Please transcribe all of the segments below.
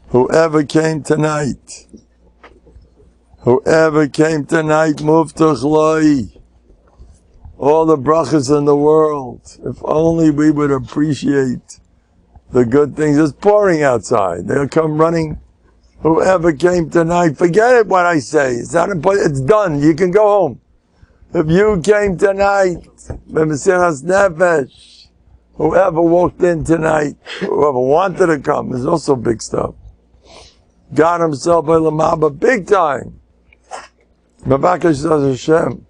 Whoever came tonight, muftach loi. All the brachas in the world. If only we would appreciate the good things. It's pouring outside. They'll come running. Whoever came tonight, forget it what I say. It's not important. It's done. You can go home. If you came tonight, b'mesiras nefesh, whoever walked in tonight, whoever wanted to come, is also big stuff. God himself, but big time. Mavakash says Hashem.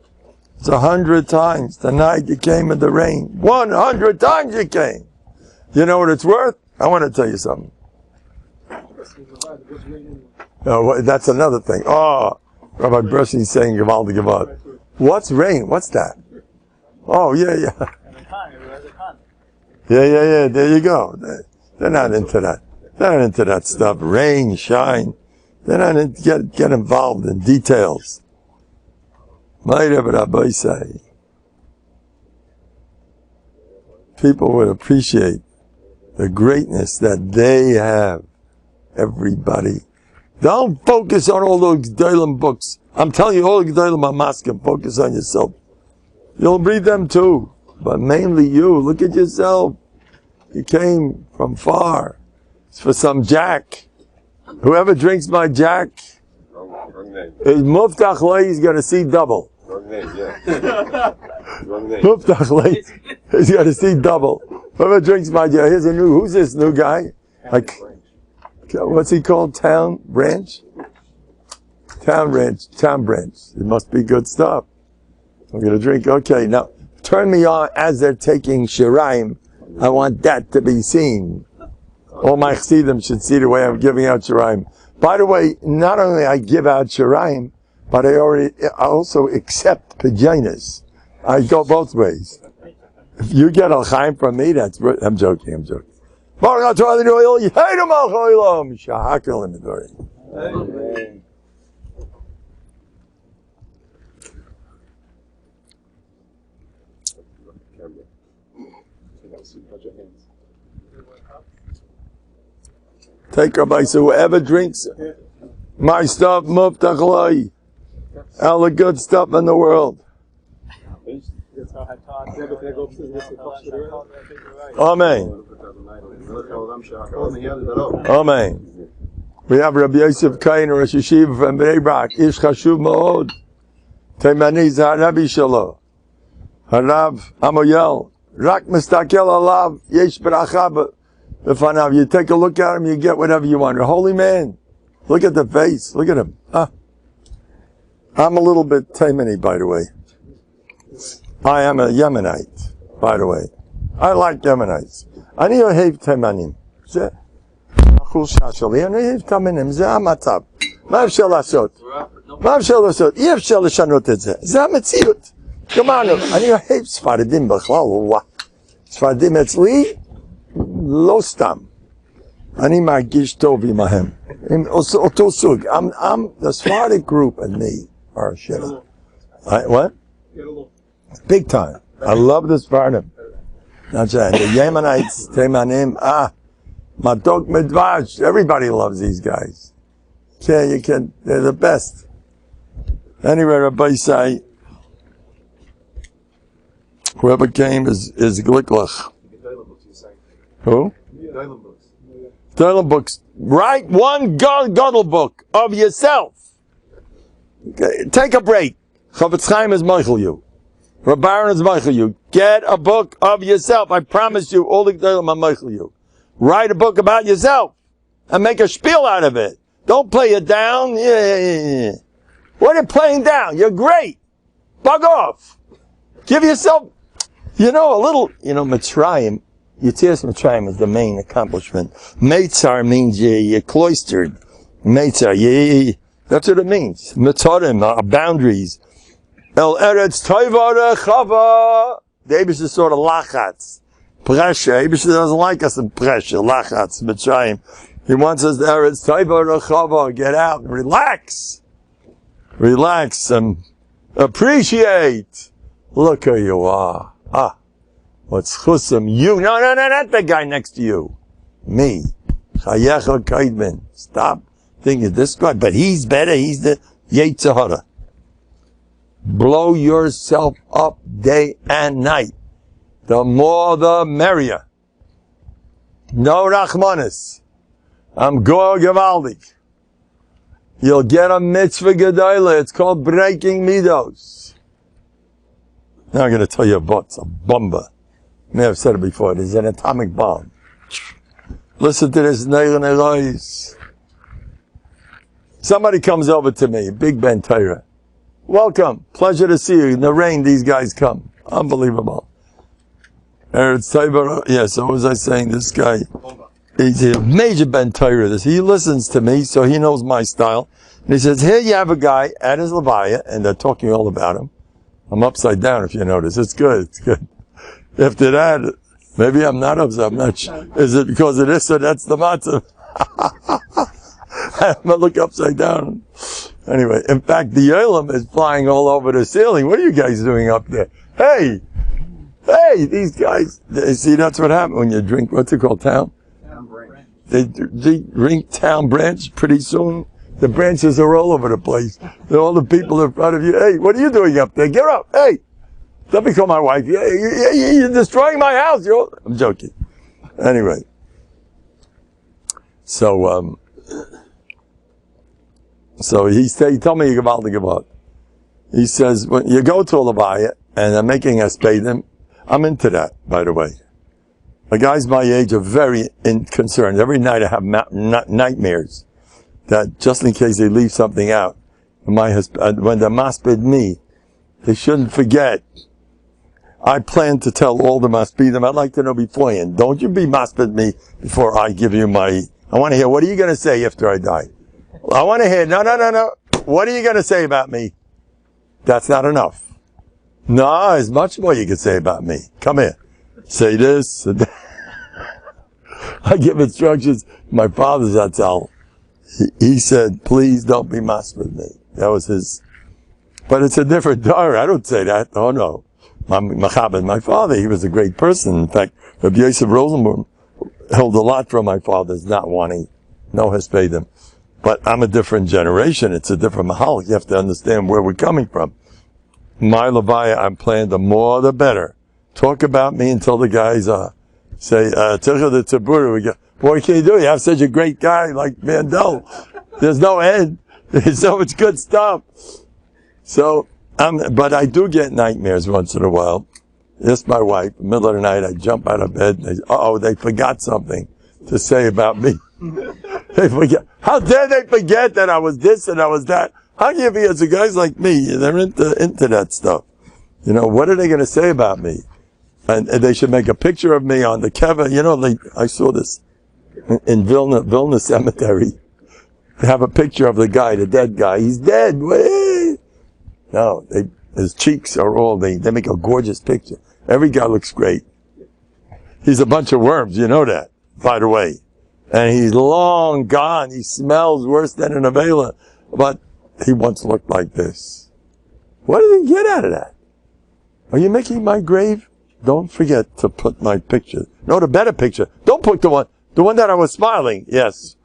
It's 100 times. Tonight you came in the rain. 100 times you came. You know what it's worth? I want to tell you something. Oh, that's another thing. Oh, Rabbi Brushing's saying Gavaldi Gavad. What's rain? What's that? Oh, yeah. Yeah. There you go. They're not into that. They're not into that stuff. Rain, shine. They're not into get involved in details. People would appreciate the greatness that they have. Everybody. Don't focus on all those Gdolim books. I'm telling you, all the Gdolim are maskim. Focus on yourself. You'll read them too. But mainly you. Look at yourself. You came from far. It's for some Jack. Whoever drinks my Jack is muftach lei, he's going to see double. Muftach lei, he's going to see double. Whoever drinks my Jack, who's this new guy? Like, what's he called? Town Branch? Town Branch. It must be good stuff. I'm going to drink. Okay, now, turn me on as they're taking shiraim. I want that to be seen. All my chassidim should see the way I'm giving out shiraim. By the way, not only I give out shiraim, but I also accept paginas. I go both ways. If you get al chaim from me, I'm joking. Take Rabbi, so whoever drinks my stuff, muftach loi, all the good stuff in the world. Amen. Amen. We have Rabbi Yosef Kain, Rosh Yeshiva from Bnei Brak, Ish Chashuv Ma'od, Teimani Zaharabi Shalo, Harav Amoyel, Rak Mistakel Alav, Yesh B'rachab. B'fanav. You take a look at him, you get whatever you want. A holy man. Look at the face. Look at him. I'm a little bit Taimani, by the way. I am a Yemenite, by the way. I like Yemenites. אני אוהב תימנים. זה החולשה שלי. אני אוהב תימנים. זה המצב. מה אפשר לעשות? אי אפשר לשנות את זה. זה המציאות. גמרנו. אני אוהב ספרדים בכלל. ספרדים אצלי לא סתם. אני מרגיש טוב עמהם. אותו סוג. The Sephardic group and me are shit. What? Big time. I love the Sephardim. That's right. The Yemenites, Teimanim, Matok Medvash. Everybody loves these guys. You can, they're the best. Anyway, Rabbi say, whoever came is Glicklich. Who? Gdolim books. Write one Gadol book of yourself. Okay, take a break. Chavetz Chaim is Michael you. Rabbaran is Michael you. Get a book of yourself. I promise you, all the Gdolim are Michael you. Write a book about yourself and make a spiel out of it. Don't play it down. Yeah. What are you playing down? You're great. Bug off. Give yourself, a little, Mitzrayim. Yetzias Mitzrayim is the main accomplishment. Meitzar means you're cloistered. Meitzar, that's what it means. Mitzarim, boundaries. El Eretz Toiva Rechava. The Eibush is sort of lachatz. Pressure. Eibush doesn't like us in pressure. Lachatz, Mitzrayim. He wants us to Eretz Toiva Rechava. Get out and relax. Relax and appreciate. Look who you are. What's chusam? You. No, not the guy next to you. Me. Chayecha kaidmin. Stop thinking this guy, but he's better. He's the Yetzer Hara. Blow yourself up day and night. The more the merrier. No rachmanis. I'm go gevaldik. You'll get a mitzvah gedola. It's called breaking midos. Now I'm going to tell you about it's a bomba. I may have said it before. It is an atomic bomb. Listen to this. Somebody comes over to me, Big Ben Torah. Welcome. Pleasure to see you. In the rain, these guys come. Unbelievable. Yeah, so what was I saying? This guy, he's a major Ben Torah. He listens to me, so he knows my style. And he says, here you have a guy at his levaya, and they're talking all about him. I'm upside down, if you notice. It's good. It's good. After that, maybe I'm not upside. I'm not sure. Is it because of this or that's the matzah? I'm going to look upside down. Anyway, in fact, the Olam is flying all over the ceiling. What are you guys doing up there? Hey, these guys. See, that's what happens when you drink, what's it called, town? Town branch. They drink town branch pretty soon. The branches are all over the place. All the people in front of you. Hey, what are you doing up there? Get up. Hey, let me call my wife. You're destroying my house. I'm joking. Anyway. So he told me about. He says, when you go to a levaya and they're making us pay them, I'm into that, by the way. The guys my age are very concerned. Every night I have nightmares that just in case they leave something out. When they're maspid me, they shouldn't forget. I plan to tell all the maspidim, I'd like to know beforehand, don't you be maspid me before I give you I want to hear, what are you going to say after I die? I want to hear, no. What are you going to say about me? That's not enough. No, there's much more you can say about me. Come here. Say this. I give instructions. My father's Atzal. He said, please don't be masked with me. That was his. But it's a different Torah. I don't say that. Oh no. My father, he was a great person. In fact, Rabbi Yosef Rosenbaum held a lot from my father's not wanting no Hespedim. But I'm a different generation. It's a different mahal. You have to understand where we're coming from. My levaya, I'm playing the more the better. Talk about me until the guys say, Tircha the Tabura. We go, what can you do? You have such a great guy like Mandel. There's no end. There's so much good stuff. So, but I do get nightmares once in a while. Yes, my wife, in the middle of the night, I jump out of bed and they forgot something to say about me. They forget. How dare they forget that I was this and I was that? How can you be as guys like me? They're into that stuff. You know, what are they going to say about me? And they should make a picture of me on the keva. You know, I saw this in Vilna Cemetery. They have a picture of the guy, the dead guy. He's dead. Wait. No, his cheeks are all, they make a gorgeous picture. Every guy looks great. He's a bunch of worms, you know that, by the way. And he's long gone. He smells worse than an Avela. But he once looked like this. What did he get out of that? Are you making my grave? Don't forget to put my picture. No, the better picture. Don't put the one that I was smiling. Yes.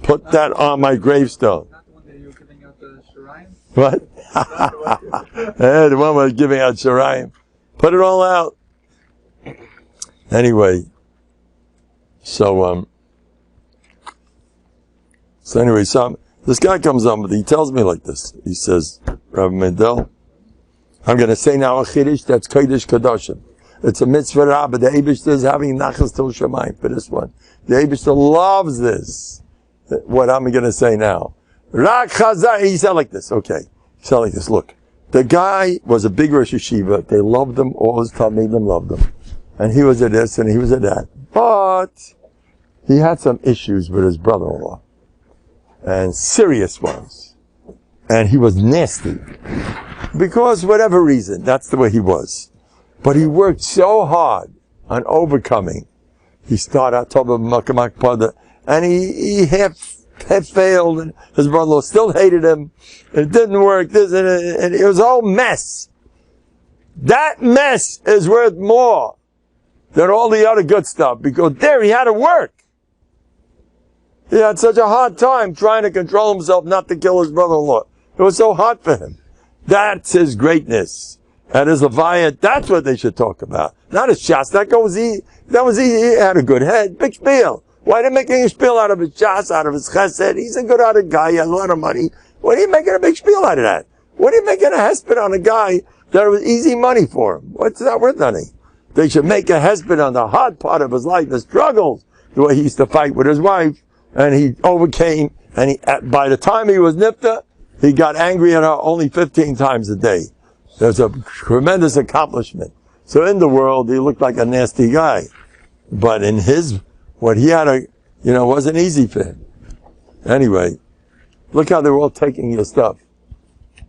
Put that on my gravestone. Not the one that you were giving out the Shirayim? What? Yeah, the one was giving out Shirayim. Put it all out. Anyway. So this guy comes on, but he tells me like this. He says, Rabbi Mendel, I'm going to say now a chiddush that's kodesh kadoshim. It's a mitzvah rabba. The Eibishter is having nachas til shamayim for this one. The Eibishter loves this. What I'm going to say now. Rak chazar. He said like this. Okay. He said like this. Look, the guy was a big Rosh Yeshiva. They loved him. All his talmidim loved him. And he was a this and he was a that. But he had some issues with his brother-in-law. And serious ones. And he was nasty. Because whatever reason, that's the way he was. But he worked so hard on overcoming. He started out and he half failed, and his brother-in-law still hated him. It didn't work, and it was a whole mess. That mess is worth more than all the other good stuff, because there he had to work. He had such a hard time trying to control himself not to kill his brother-in-law. It was so hard for him. That's his greatness. And his Leviat, that's what they should talk about. Not his shas. That was easy. He had a good head. Big spiel. Why are they making a spiel out of his shas, out of his chesed? He's a good-hearted guy. He has a lot of money. What are you making a big spiel out of that? What are you making a hesped on a guy that was easy money for him? What's that worth anything? They should make a hesped on the hard part of his life, the struggles, the way he used to fight with his wife, and he overcame, and by the time he was nifta, he got angry at her only 15 times a day. There's a tremendous accomplishment. So in the world, he looked like a nasty guy. But in what he had wasn't easy for him. Anyway, look how they're all taking your stuff.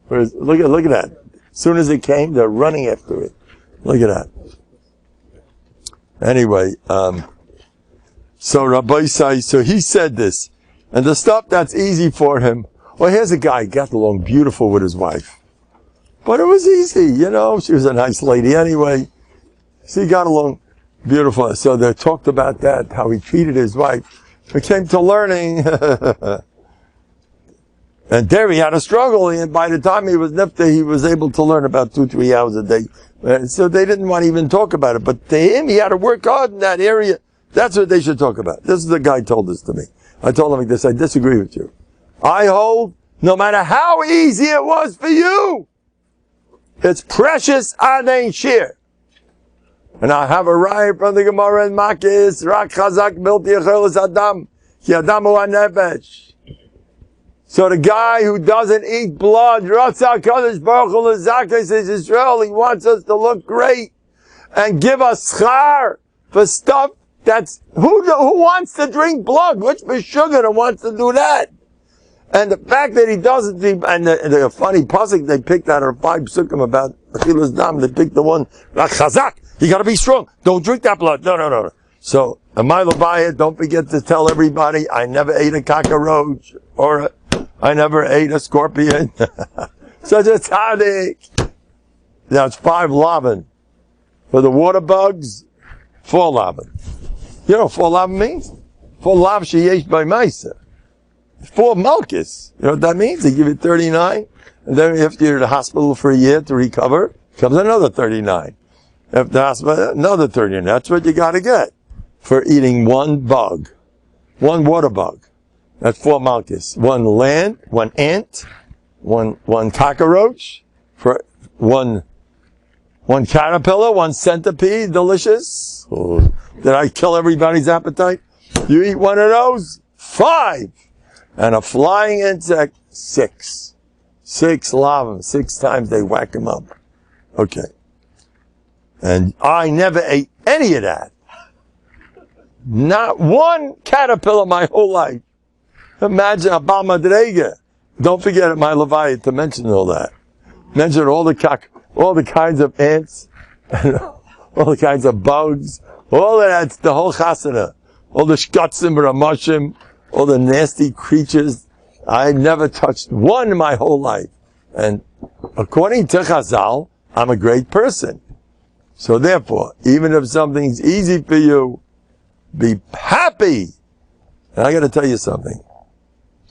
Look at that. As soon as it came, they're running after it. Look at that. Anyway, so Rabbi Isai, so he said this. And the stuff that's easy for him, well, here's a guy who got along beautiful with his wife. But it was easy, she was a nice lady anyway. So he got along beautiful. So they talked about that, how he treated his wife. It came to learning. And there he had a struggle, and by the time he was nifta, he was able to learn about 2-3 hours a day. So they didn't want to even talk about it. But to him, he had to work hard in that area. That's what they should talk about. This is the guy who told this to me. I told him like this, I disagree with you. I hold, no matter how easy it was for you, it's precious ad ein shir. And I have a riot from the Gemara in Makis, Rak Chazak Milti Yechelis Adam, Ki Adam Hu HaNefesh. So the guy who doesn't eat blood, Ratzah Kadosh Baruch Hu L'Zakes is Israel, he wants us to look great and give us schar for stuff that's, who wants to drink blood? Which Meshuggah wants to do that? And the fact that he doesn't, and the funny pasuk they picked out of 5 psukim about Achilas Dam, they picked the one, Chazak, you gotta be strong, don't drink that blood, no. So, my Leviat, don't forget to tell everybody, I never ate a cockroach, or I never ate a scorpion. Such a tzaddik. That's 5 lavin. For the water bugs, 4 lavin. You know what 4 lavin means? 4 lav sheyesh by Maisa. 4 malchus. You know what that means? They give you 39, and then if you're in the hospital for a year to recover, comes another 39. If the hospital, another 39. That's what you gotta get for eating 1 bug. 1 water bug. That's 4 malchus. 1 land, 1 ant, 1 cockroach, for 1 caterpillar, 1 centipede, delicious. Oh, did I kill everybody's appetite? You eat 1 of those, 5. And a flying insect, 6. 6 lavim, 6 times they whack him up. Okay. And I never ate any of that. Not 1 caterpillar my whole life. Imagine a Bal Madrega. Don't forget my Leviat to mention all that. Mention all the kinds of ants, and all the kinds of bugs, all of that's the whole chasana. All the shkatzim, ramashim, all the nasty creatures. I never touched 1 in my whole life. And according to Chazal, I'm a great person. So therefore, even if something's easy for you, be happy. And I gotta tell you something.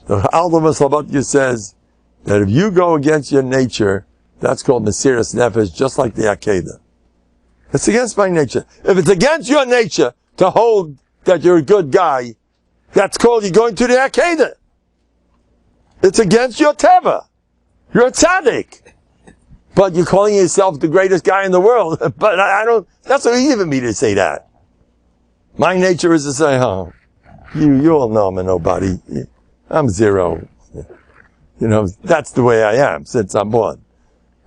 The Alma Slavatya says that if you go against your nature, that's called Mesiras Nefesh, just like the Akedah. It's against my nature. If it's against your nature to hold that you're a good guy, that's called you're going to the Akedah. It's against your Teva. You're a tzaddik. But you're calling yourself the greatest guy in the world. But I don't, that's so easy for me to say that. My nature is to say, you all know I'm a nobody. I'm 0. That's the way I am since I'm born.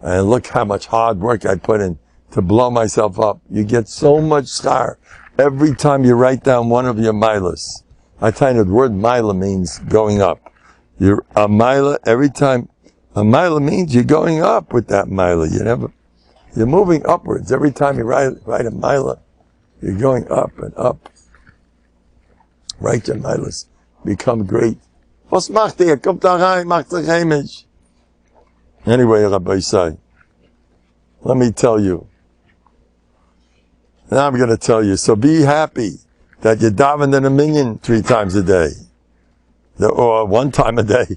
And look how much hard work I put in to blow myself up. You get so much schar every time you write down one of your milas. I tell you, the word mila means going up. You're a mila, every time, a mila means you're going up with that mila. You're moving upwards. Every time you write a mila, you're going up and up. Write your milas. Become great. Anyway, Rabbi Isai, let me tell you. Now I'm going to tell you. So be happy that you daven in a minyan 3 times a day. or one time a day,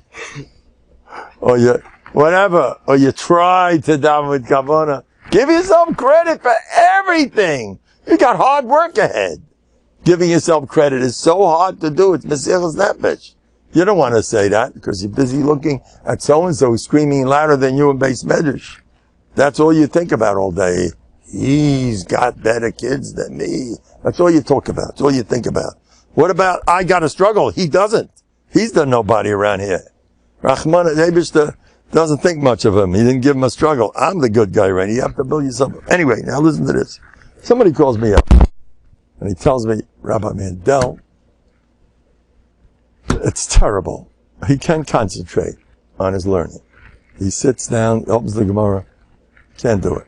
or you whatever, or you try to daven with kavanah. Give yourself credit for everything. You got hard work ahead. Giving yourself credit is so hard to do. It's Mesilas Nefesh. You don't want to say that because you're busy looking at so-and-so who's screaming louder than you in Beis Medrash. That's all you think about all day. He's got better kids than me. That's all you talk about. That's all you think about. What about, I got to struggle? He doesn't. He's the nobody around here. Rahman Eibishter doesn't think much of him. He didn't give him a struggle. I'm the good guy, right? You have to build yourself up. Anyway, now listen to this. Somebody calls me up and he tells me, Rabbi Mendel, it's terrible. He can't concentrate on his learning. He sits down, opens the Gemara, can't do it.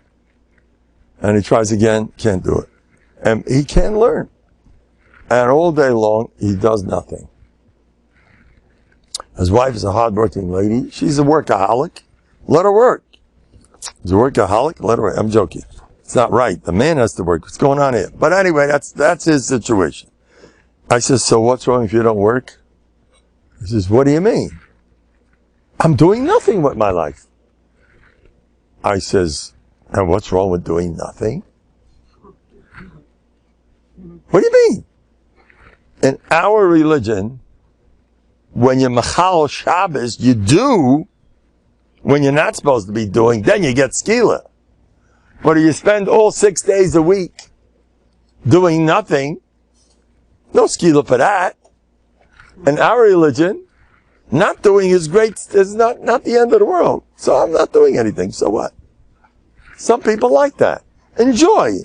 And he tries again, can't do it. And he can't learn. And all day long, he does nothing. His wife is a hard-working lady. She's a workaholic. Let her work. She's a workaholic. Let her work. I'm joking. It's not right. The man has to work. What's going on here? But anyway, that's his situation. I says, so what's wrong if you don't work? He says, what do you mean? I'm doing nothing with my life. I says, and what's wrong with doing nothing? What do you mean? In our religion, when you're Machal Shabbos, you do when you're not supposed to be doing, then you get skila. But if you spend all 6 days a week doing nothing, no skila for that. In our religion, not doing is great, is not the end of the world. So I'm not doing anything, so what? Some people like that. Enjoy.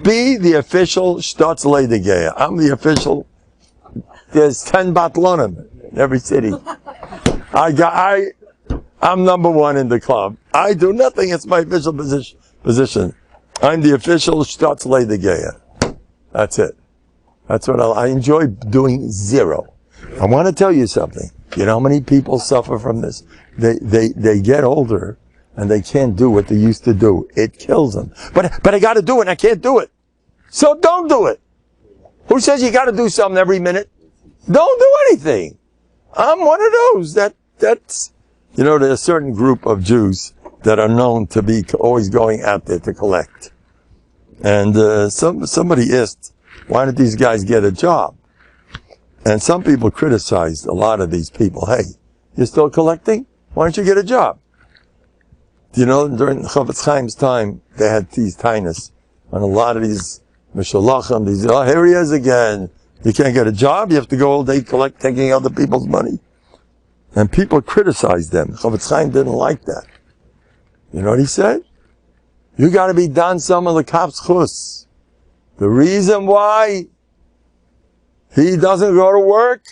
Be the official Shtutz Leidegeya. I'm the official. There's 10 Batlonim in every city. I'm number one in the club. I do nothing. It's my official position. I'm the official Shtutz Leidegeya. That's it. That's what I enjoy doing. Zero. I want to tell you something. You know how many people suffer from this? They get older and they can't do what they used to do. It kills them. But I got to do it and I can't do it. So don't do it. Who says you got to do something every minute? Don't do anything. I'm one of those. That's, you know, there's a certain group of Jews that are known to be always going out there to collect. And somebody asked, why don't these guys get a job? And some people criticized a lot of these people. Hey, you're still collecting? Why don't you get a job? You know, during Chofetz Chaim's time, they had these tainas on a lot of these mishalachim. These, oh, here he is again. You can't get a job. You have to go all day taking other people's money. And people criticized them. Chofetz Chaim didn't like that. You know what he said? You got to be done some of the kap's chus. The reason why he doesn't go to work,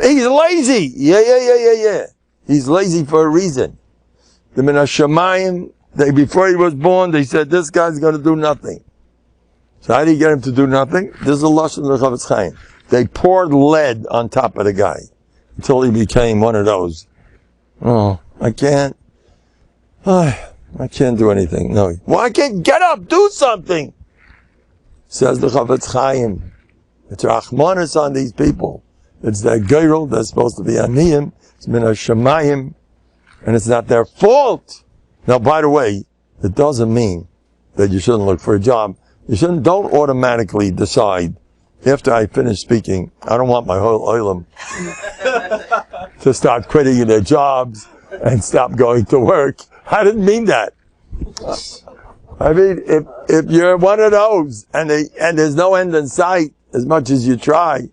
he's lazy. Yeah. He's lazy for a reason. The Min HaShamayim, before he was born, they said, this guy's going to do nothing. So how do you get him to do nothing? This is a lashon of Chofetz Chaim. They poured lead on top of the guy until he became one of those. Oh, I can't do anything. No. Well, I can't get up, do something. Says the Chofetz Chaim. It's rachmanis on these people. It's their gilo. They're supposed to be aniyim. It's min hashamayim. And it's not their fault. Now, by the way, it doesn't mean that you shouldn't look for a job. Don't automatically decide, after I finish speaking, I don't want my whole oilam to start quitting their jobs and stop going to work. I didn't mean that. I mean, if you're one of those and there's no end in sight as much as you try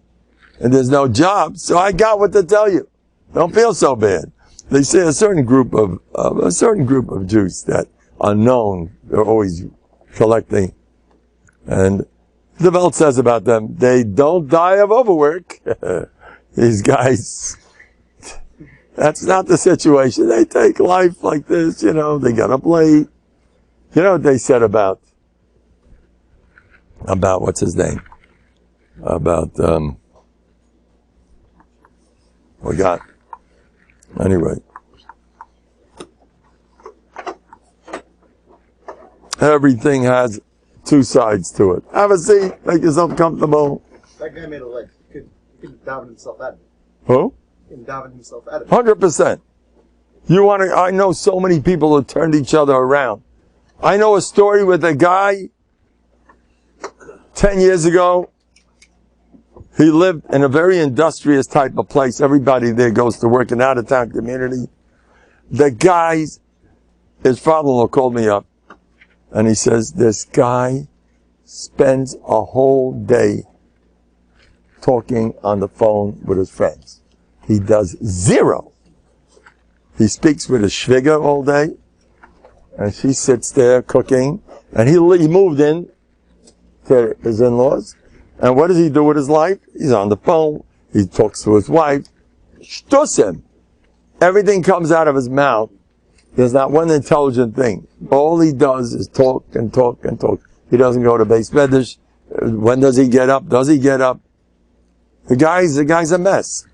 and there's no job, so I got what to tell you. Don't feel so bad. They say a certain group of Jews that are known, they're always collecting. And the Welt says about them, they don't die of overwork. These guys, that's not the situation. They take life like this, you know, they get up late. You know what they said about what's his name? Anyway. Everything has two sides to it. Have a seat, make yourself comfortable. That guy made a leg. Can daven himself out of it. Who? Can daven himself out of it. 100%. I know so many people who turned each other around. I know a story with a guy 10 years ago. He lived in a very industrious type of place. Everybody there goes to work in out-of-town community. His father-in-law called me up, and he says, this guy spends a whole day talking on the phone with his friends. He does zero. He speaks with his shviga all day, and she sits there cooking, and he moved in to his in-laws. And what does he do with his life? He's on the phone. He talks to his wife. Shtusim. Everything comes out of his mouth. There's not one intelligent thing. All he does is talk and talk and talk. He doesn't go to Beis Medrash. When does he get up? Does he get up? The guy's a mess.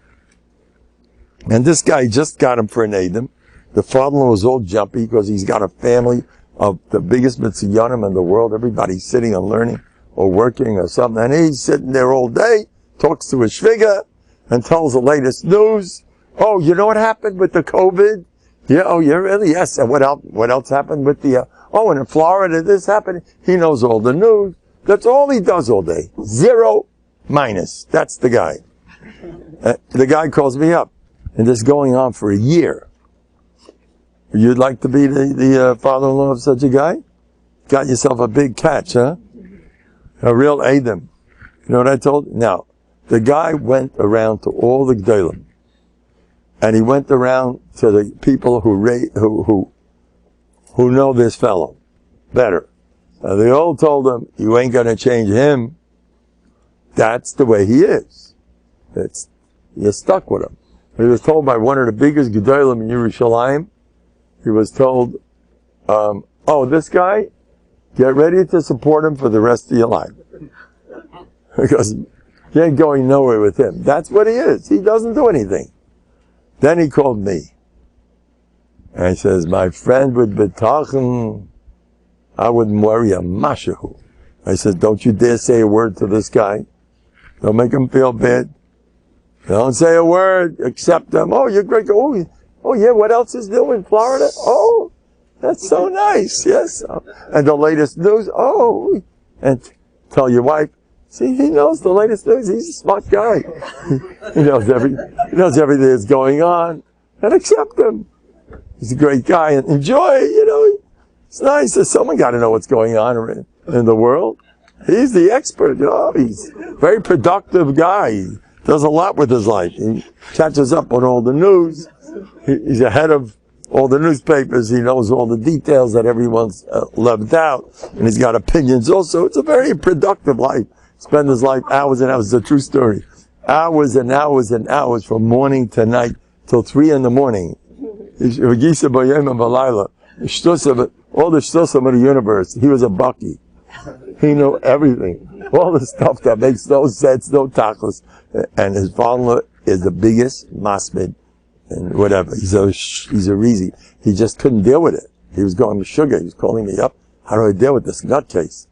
And this guy just got him for an Adam. The father-in-law was all jumpy because he's got a family of the biggest mitziyanim in the world. Everybody's sitting and learning or working or something. And he's sitting there all day, talks to his shviga, and tells the latest news. Oh, you know what happened with the COVID? Yeah, oh, yeah, really? Yes. And what else happened with the, and in Florida this happened. He knows all the news. That's all he does all day. 0 minus. That's the guy. The guy calls me up. And this is going on for a year. You'd like to be the father-in-law of such a guy? Got yourself a big catch, huh? A real Adam. You know what I told you? Now, the guy went around to all the Gdalim. And he went around to the people who know this fellow better. And they all told him, you ain't gonna change him. That's the way he is. You're stuck with him. He was told by one of the biggest Gedolim in Yerushalayim, he was told, this guy, get ready to support him for the rest of your life. Because you ain't going nowhere with him. That's what he is. He doesn't do anything. Then he called me. And he says, my friend with Bטחון, I wouldn't worry a mashahu. I said, don't you dare say a word to this guy. Don't make him feel bad. Don't say a word, accept him. Oh, you're great. Oh yeah, what else is new in Florida? Oh, that's so nice, yes. And the latest news, and tell your wife, see, he knows the latest news. He's a smart guy. He knows everything that's going on. And accept him. He's a great guy and enjoy, It's nice. Someone got to know what's going on in the world. He's the expert, He's a very productive guy. He does a lot with his life. He catches up on all the news. He's ahead of all the newspapers. He knows all the details that everyone's left out. And he's got opinions also. It's a very productive life. Spend his life hours and hours. It's a true story. Hours and hours and hours from morning to night till 3 in the morning. All the shtusim of the universe. He was a bucky. He knew everything. All the stuff that makes no sense, no tachlis. And his father is the biggest masmid and whatever. He's a reezy. He just couldn't deal with it. He was going to sugar. He was calling me up. How do I deal with this nutcase?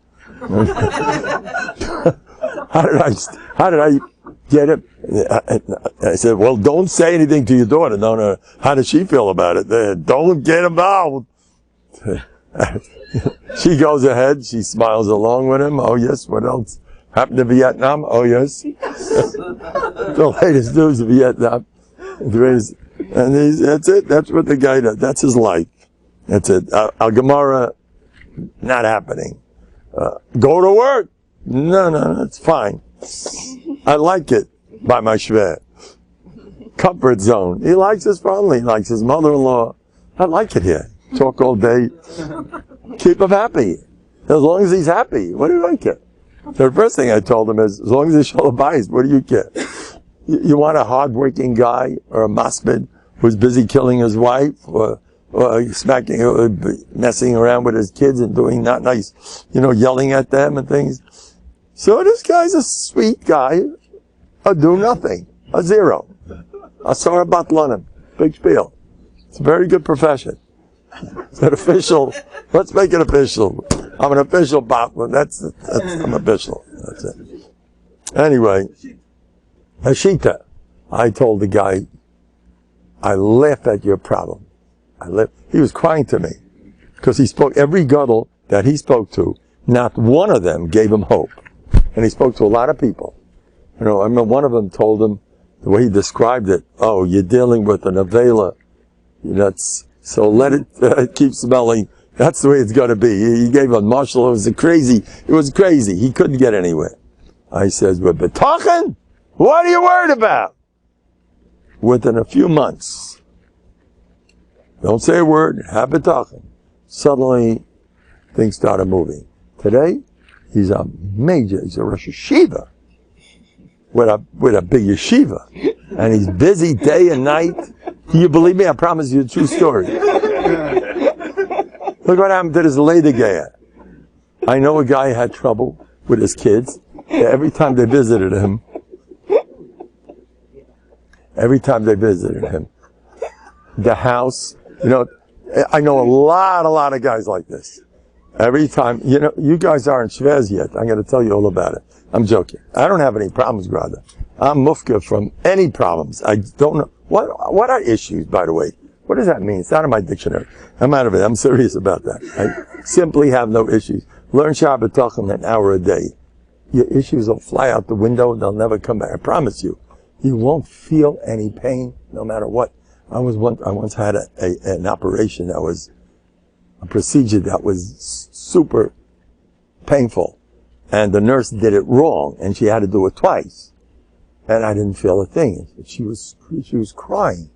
How did I get it? I said, well, don't say anything to your daughter. No. How does she feel about it? Don't get involved. She goes ahead. She smiles along with him. Oh, yes. What else? Happened to Vietnam? Oh, yes. The latest news of Vietnam. And that's it. That's what the guy does. That's his life. That's it. Al-Gemara, not happening. Go to work. No, it's fine. I like it by my shver. Comfort zone. He likes his family. He likes his mother-in-law. I like it here. Talk all day. Keep him happy. As long as he's happy. What do I care? The first thing I told him is, as long as he's shalabais, what do you care? You want a hard-working guy or a masmid who's busy killing his wife or smacking, or messing around with his kids and doing not nice, yelling at them and things. So this guy's a sweet guy, a do nothing, a zero. Asara batlanim, big spiel. It's a very good profession. It's an official, let's make it official. I'm an official batlan, I'm official. That's it. Anyway, Hashita. I told the guy, I laugh at your problem. He was crying to me because he spoke every guddle that he spoke to. Not one of them gave him hope, and he spoke to a lot of people. I remember one of them told him the way he described it. Oh, you're dealing with an avela. So let it keep smelling. That's the way it's going to be. He gave a marshal. It was crazy. He couldn't get anywhere. I says, "With bטחון, what are you worried about?" Within a few months, don't say a word, have bטחון. Suddenly, things started moving. Today, he's a Rosh Yeshiva with a big yeshiva, and he's busy day and night. Do you believe me? I promise you a true story. Look what happened to this lady guy. I know a guy had trouble with his kids. Every time they visited him, the house, I know a lot of guys like this. Every time, you guys aren't Shvez yet. I'm going to tell you all about it. I'm joking. I don't have any problems, brother. I'm mufka from any problems. I don't know. What are issues, by the way? What does that mean? It's not in my dictionary. I'm out of it. I'm serious about that. I simply have no issues. Learn Shabbatochem an hour a day. Your issues will fly out the window. They'll never come back. I promise you. You won't feel any pain, no matter what. I once had an operation that was a procedure that was super painful, and the nurse did it wrong, and she had to do it twice, and I didn't feel a thing. She was crying.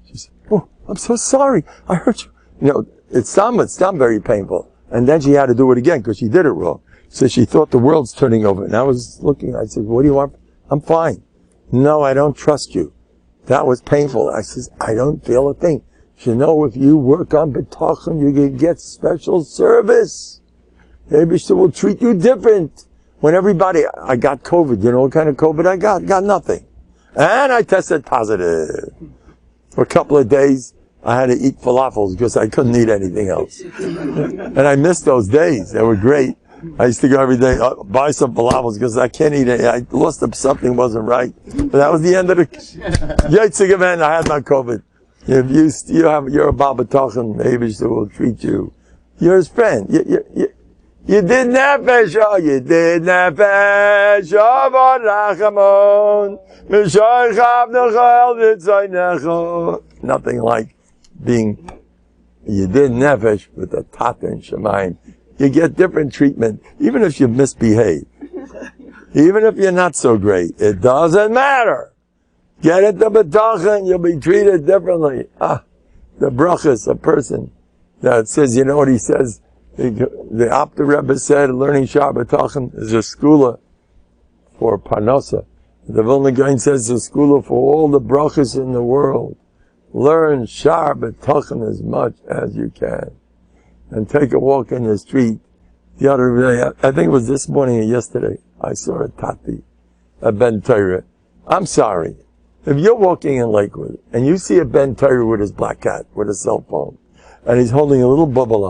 She said, "Oh, I'm so sorry. I hurt you." It's very painful, and then she had to do it again because she did it wrong. So she thought the world's turning over, and I was looking. I said, "What do you want?" "I'm fine." "No, I don't trust you. That was painful." I says, "I don't feel a thing." She said, "No, if you work on bטחון, you can get special service. Maybe she will treat you different." When I got COVID, you know what kind of COVID I got? Got nothing. And I tested positive. For a couple of days, I had to eat falafels because I couldn't eat anything else. And I missed those days. They were great. I used to go every day, buy some falafels because I can't eat it. I lost them, something wasn't right. But that was the end of the Yitzig event. I had my COVID. If you're a Baal bטחון, maybe she will treat you. You're his friend. You did nefesh, nothing like being, you did nefesh with a tata and shemayim. You get different treatment, even if you misbehave. Even if you're not so great. It doesn't matter. Get it to bטחון, you'll be treated differently. The brachas, a person that says, you know what he says? The Apta Rebbe said, learning Shabbatochem is a skula for parnasa. The Vilna Gaon says it's a skula for all the brachas in the world. Learn Shabbatochem as much as you can. And take a walk in the street. The other day, I think it was this morning or yesterday, I saw a tati, a ben Torah. I'm sorry. If you're walking in Lakewood and you see a ben Torah with his black cat, with a cell phone, and he's holding a little bubble,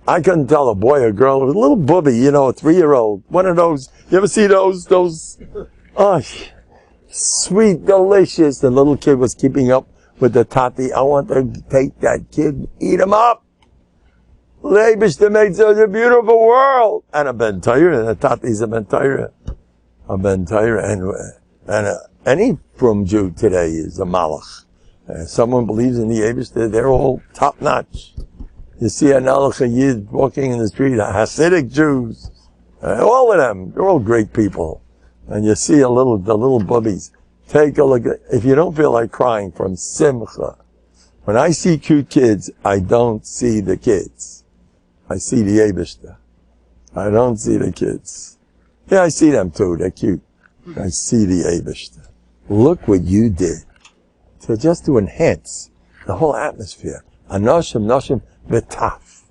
I couldn't tell a boy or girl. It was a little booby, a 3-year-old. One of those. You ever see those? Sweet, delicious. The little kid was keeping up with the tati. I want to take that kid, eat him up. Leibishter made such a beautiful world. And a ben Torah, and a tati's a ben Torah. A ben Torah, and any from Jew today is a malach. Someone believes in the Eibishter, they're all top notch. You see an Alach Yid walking in the street, Hasidic Jews, all of them, they're all great people. And you see the little bubbies. Take a look at, if you don't feel like crying from simcha, when I see cute kids, I don't see the kids. I see the Eibishter. I don't see the kids. Yeah, I see them too, they're cute. I see the Eibishter. Look what you did. So just to enhance the whole atmosphere. Anoshim, V'taf.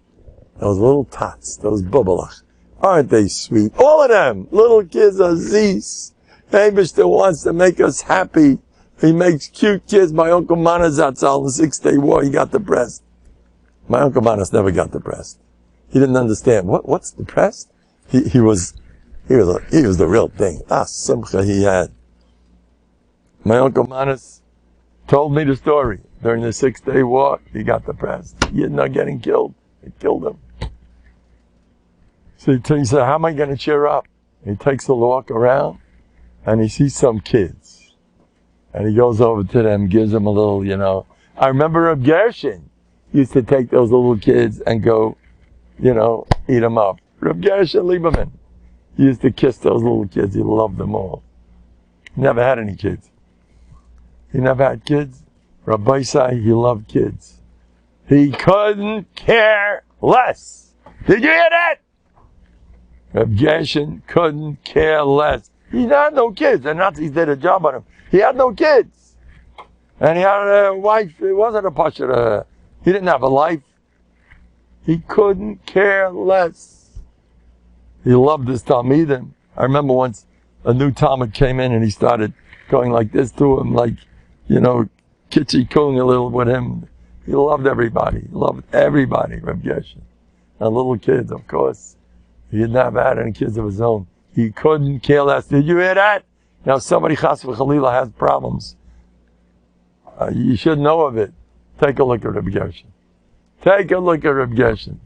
Those little tots, those bubblach. Aren't they sweet? All of them. Little kids are zis. Eibishter wants to make us happy. He makes cute kids. My Uncle Manas Zatzal, the 6-Day War, he got depressed. My Uncle Manas never got depressed. He didn't understand. What's depressed? He was the real thing. Simcha he had. My Uncle Manas told me the story. During the 6-day war, he got depressed. He ended up getting killed. They killed him. So he said, how am I going to cheer up? He takes a walk around, and he sees some kids. And he goes over to them, gives them a little, you know. I remember Reb Gershon used to take those little kids and go, you know, eat them up. Reb Gershon Lieberman. He used to kiss those little kids. He loved them all. He never had any kids. He never had kids. Rabbi Sai, he loved kids. He couldn't care less. Did you hear that? Reb Gershon couldn't care less. He had no kids. The Nazis did a job on him. He had no kids. And he had a wife. It wasn't a pasha. He didn't have a life. He couldn't care less. He loved his Talmidim. I remember once a new Talmud came in and he started going like this to him, like, you know, kitschy-kung a little with him. He loved everybody. He loved everybody, Reb Gershon. And little kids, of course. He didn't have had any kids of his own. He couldn't care less. Did you hear that? Now somebody, chas v'chalila, has problems. You should know of it. Take a look at Reb Gershon. Take a look at Reb Gershon.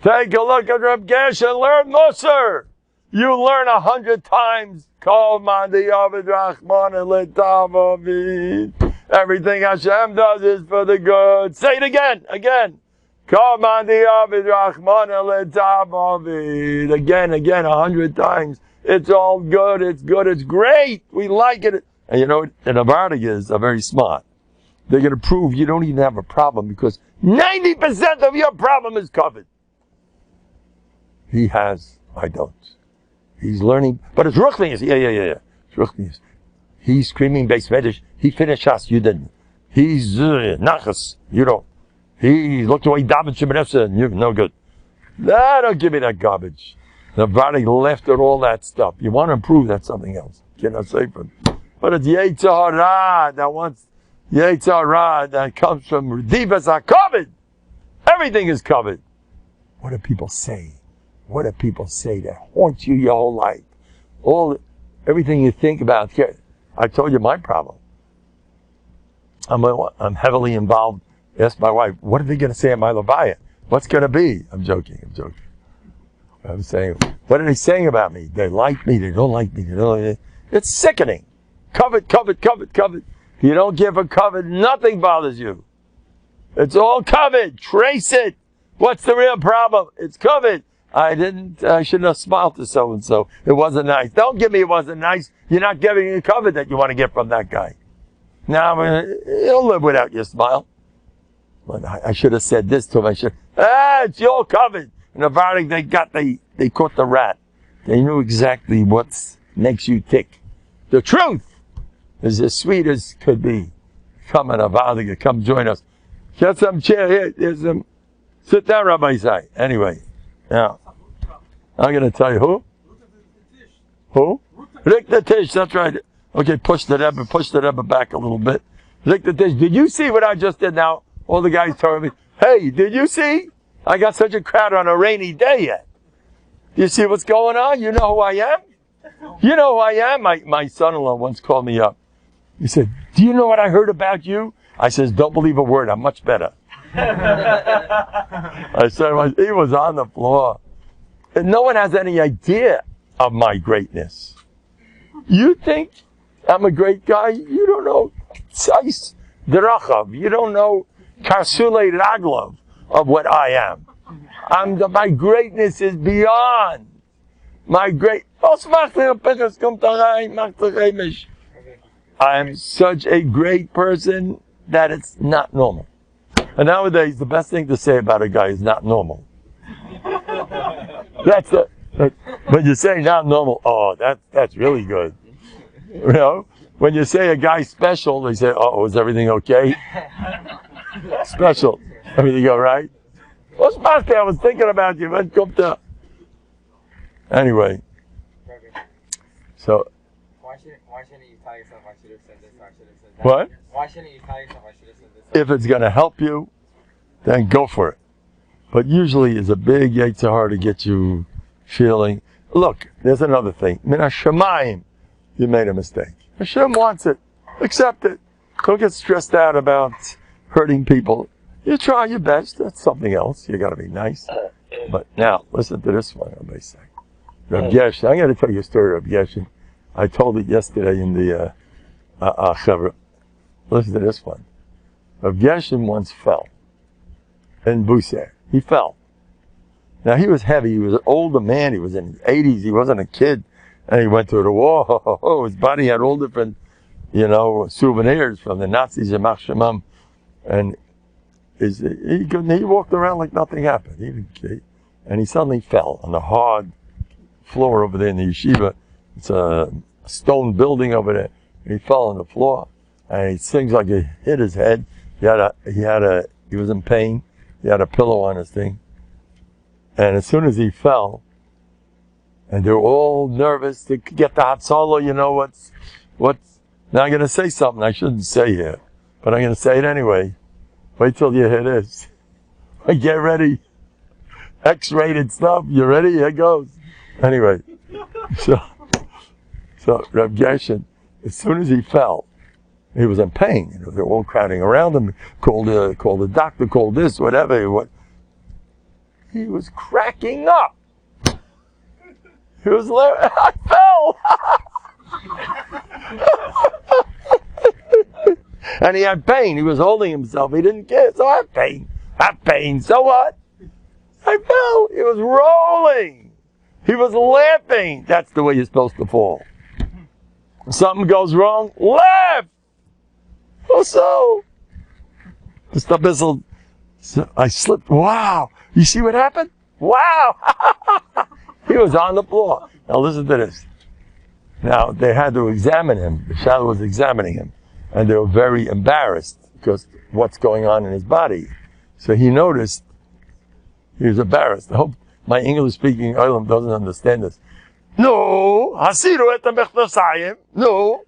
Take a look at Reb Gershon. Learn Musar. You learn 100 times. Everything Hashem does is for the good. Say it again. Again. Again, 100 times. It's all good. It's good. It's great. We like it. And you know what? The Novandigas are very smart. They're going to prove you don't even have a problem because 90% of your problem is covered. He has. I don't. He's learning. But it's Ruchnius. Yeah. It's Ruchnius. He's screaming Beis Medrash. He finished us. You didn't. He's Nachas. You don't. He looked away David Shebenefsa and you're no good. No, don't give me that garbage. The body left at all that stuff. You want to improve, that's something else. Cannot say for it. But it's Yetzer Hara that wants Yetzer Hara that comes from Divas are covered. Everything is covered. What do people say? What do people say that haunts you your whole life? Everything you think about. I told you my problem. I'm heavily involved. Ask my wife, what are they going to say at my Levaya? What's going to be? I'm joking. I'm saying, what are they saying about me? They like me, they don't like me, they don't like me. It's sickening. Covered. You don't give a covered, nothing bothers you. It's all covered. Trace it. What's the real problem? It's covered. I shouldn't have smiled to so-and-so. It wasn't nice. Don't give me it wasn't nice. You're not giving a covered that you want to get from that guy. Now, he'll live without your smile. But I should have said this to him. It's all covered. In Novandik, they caught the rat. They knew exactly what makes you tick. The truth is as sweet as could be. Come in Novandik, come join us. Get some chair here. There's some. Sit down, Rabbi Isai. Anyway, now, I'm going to tell you who? Who? Rick the Tish, that's right. Okay, push the Rebbe back a little bit. Rick the Tish, did you see what I just did now? All the guys told me, hey, did you see? I got such a crowd on a rainy day yet. You see what's going on? You know who I am? You know who I am? My son-in-law once called me up. He said, do you know what I heard about you? I says, don't believe a word. I'm much better. I said, he was on the floor. And no one has any idea of my greatness. You think I'm a great guy? You don't know Tzais Derachav. You don't know Karsule Raglov of what I am. My greatness is beyond. I am such a great person that it's not normal. And nowadays, the best thing to say about a guy is not normal. When you say not normal, oh, that's really good. You know, when you say a guy's special, they say, oh, is everything okay? Special. Everything all right? What's my I was thinking about you. Anyway. So. Why shouldn't you tell yourself I should have said this or I should have said that? What? Why shouldn't you tell yourself I should have said this? If it's going to help you, then go for it. But usually it's a big Yetzer Hara to get you feeling. Look, there's another thing. Min HaShamayim, you made a mistake. Hashem wants it. Accept it. Don't get stressed out about hurting people. You try your best. That's something else. You got to be nice. But now, listen to this one. Everybody say, Reb Geshen. I'm going to tell you a story of Geshen. I told it yesterday in the Chavra. Listen to this one. Reb Geshen once fell in Buser. He fell. Now, he was heavy. He was an older man. He was in his 80s. He wasn't a kid. And he went through the war. His body had all different, souvenirs from the Nazis and Machshamam. And he walked around like nothing happened. And he suddenly fell on the hard floor over there in the yeshiva. It's a stone building over there. He fell on the floor. And it seems like it hit his head. He was in pain. He had a pillow on his thing. And as soon as he fell, and they were all nervous to get the Hatzalah, what's, now I'm going to say something I shouldn't say here, but I'm going to say it anyway. Wait till you hear this. Get ready. X-rated stuff. You ready? Here goes. Anyway, so Reb Geshen, as soon as he fell, he was in pain. They were all crowding around him. Called the doctor, called this, whatever. He was cracking up. He was like, I fell. And he had pain. He was holding himself. He didn't care. So I have pain. So what? I fell. He was rolling. He was laughing. That's the way you're supposed to fall. If something goes wrong, laugh. So I slipped. Wow. You see what happened? Wow. He was on the floor. Now listen to this. Now they had to examine him. The shadow was examining him. And they were very embarrassed because what's going on in his body. So he noticed he was embarrassed. I hope my English-speaking Olam doesn't understand this. No. Hasiru et ha-mechnasayim. No.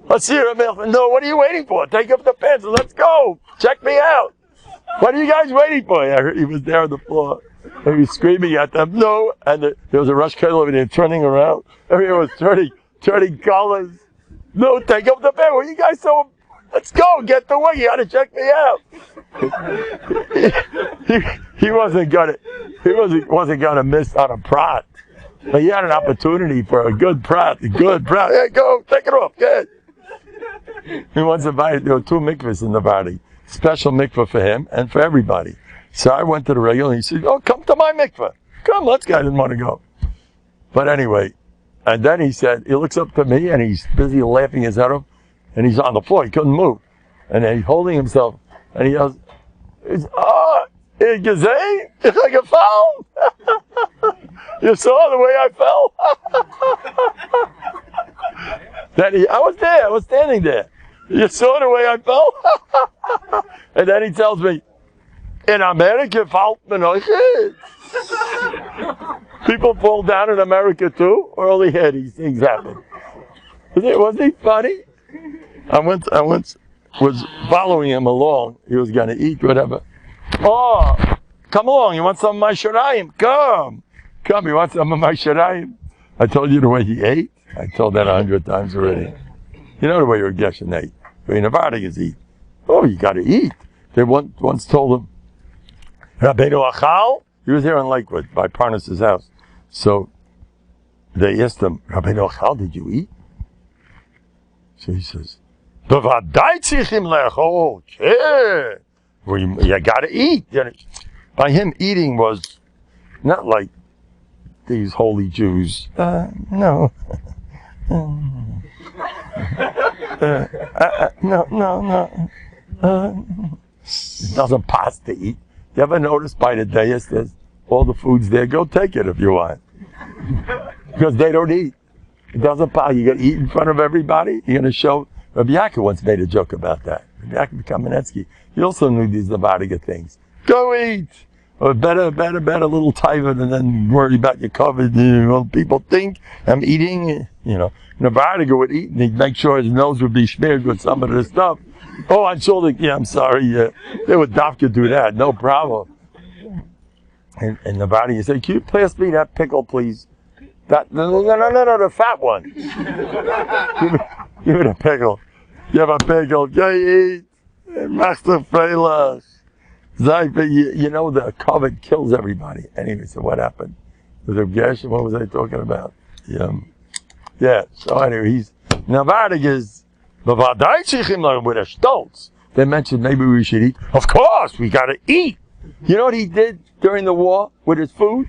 Hasiru et No, what are you waiting for? Take off the pants and let's go. Check me out. What are you guys waiting for? I heard he was there on the floor. And he was screaming at them. No. And there was a rush kettle over there turning around. Everyone was turning colors. No, take off the pants. What are you guys so... Let's go. Get the way. You got to check me out. He wasn't gonna miss on a prat. But he had an opportunity for a good prat. Hey, go. Take it off. Good. He once invited. There were 2 mikvahs in the body. Special mikvah for him and for everybody. So I went to the regular and he said, oh, come to my mikvah. Come, let's go. I didn't want to go. But anyway, and then he said, he looks up to me and he's busy laughing his head off and he's on the floor. He couldn't move. And then he's holding himself and he goes, gesehen? Ich habe gefallen. You saw the way I fell? I was there. I was standing there. You saw the way I fell? And then he tells me, in America, fällt man euch. People fall down in America too, or only here these things happen. Wasn't he funny? I once was following him along. He was going to eat, whatever. Oh, come along. You want some of my shirayim? Come, you want some of my shirayim? I told you the way he ate. I told that 100 times already. You know the way your Geshen ate. The way Navadig eat. Oh, you got to eat. They once told him, Rabbeinu Achal? He was here in Lakewood by Parnas's house. So they asked him, Rabbeinu Achal, did you eat? So he says, Bevadai tzichim lechol. Well, you got to eat. By him, eating was not like these holy Jews. No. No. It doesn't pass to eat. You ever notice by the dais there's all the food's there? Go take it if you want. Because they don't eat. It doesn't pass. You got to eat in front of everybody. You're going to show. Rabbi Yaakov once made a joke about that. Rabbi Yaakov Kamenetsky, he also knew these Navadige things. Go eat! Or better little taiva and then worry about your covered. People think I'm eating, Navadige would eat and he'd make sure his nose would be smeared with some of the stuff. Oh, I'm sorry. They would dafka do that, no problem. And Navadige said, can you pass me that pickle, please? No, the fat one. Give it a pickle. Give a pickle. You eat. Master Freilach. You know the COVID kills everybody. Anyway, so what happened? Was there Gershon? What was I talking about? Yeah. So anyway, he's Novandig is with a stolz. They mentioned maybe we should eat. Of course, we got to eat. You know what he did during the war with his food?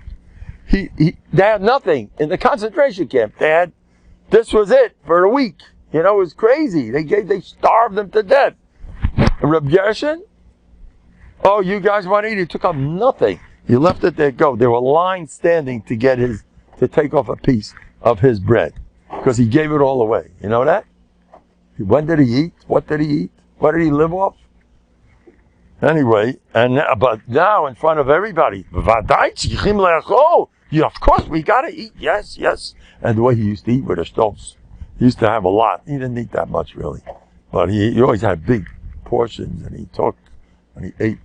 They had nothing in the concentration camp. This was it for a week. You know, it was crazy. They starved them to death. Reb Gershon, oh, you guys want to eat? He took up nothing. He left it there. Go. There were lines standing to take off a piece of his bread because he gave it all away. You know that? When did he eat? What did he eat? What did he live off? Anyway, but now in front of everybody, of course we got to eat. Yes. And the way he used to eat with the stoves, he used to have a lot. He didn't eat that much really, but he always had big portions, and he talked and he ate.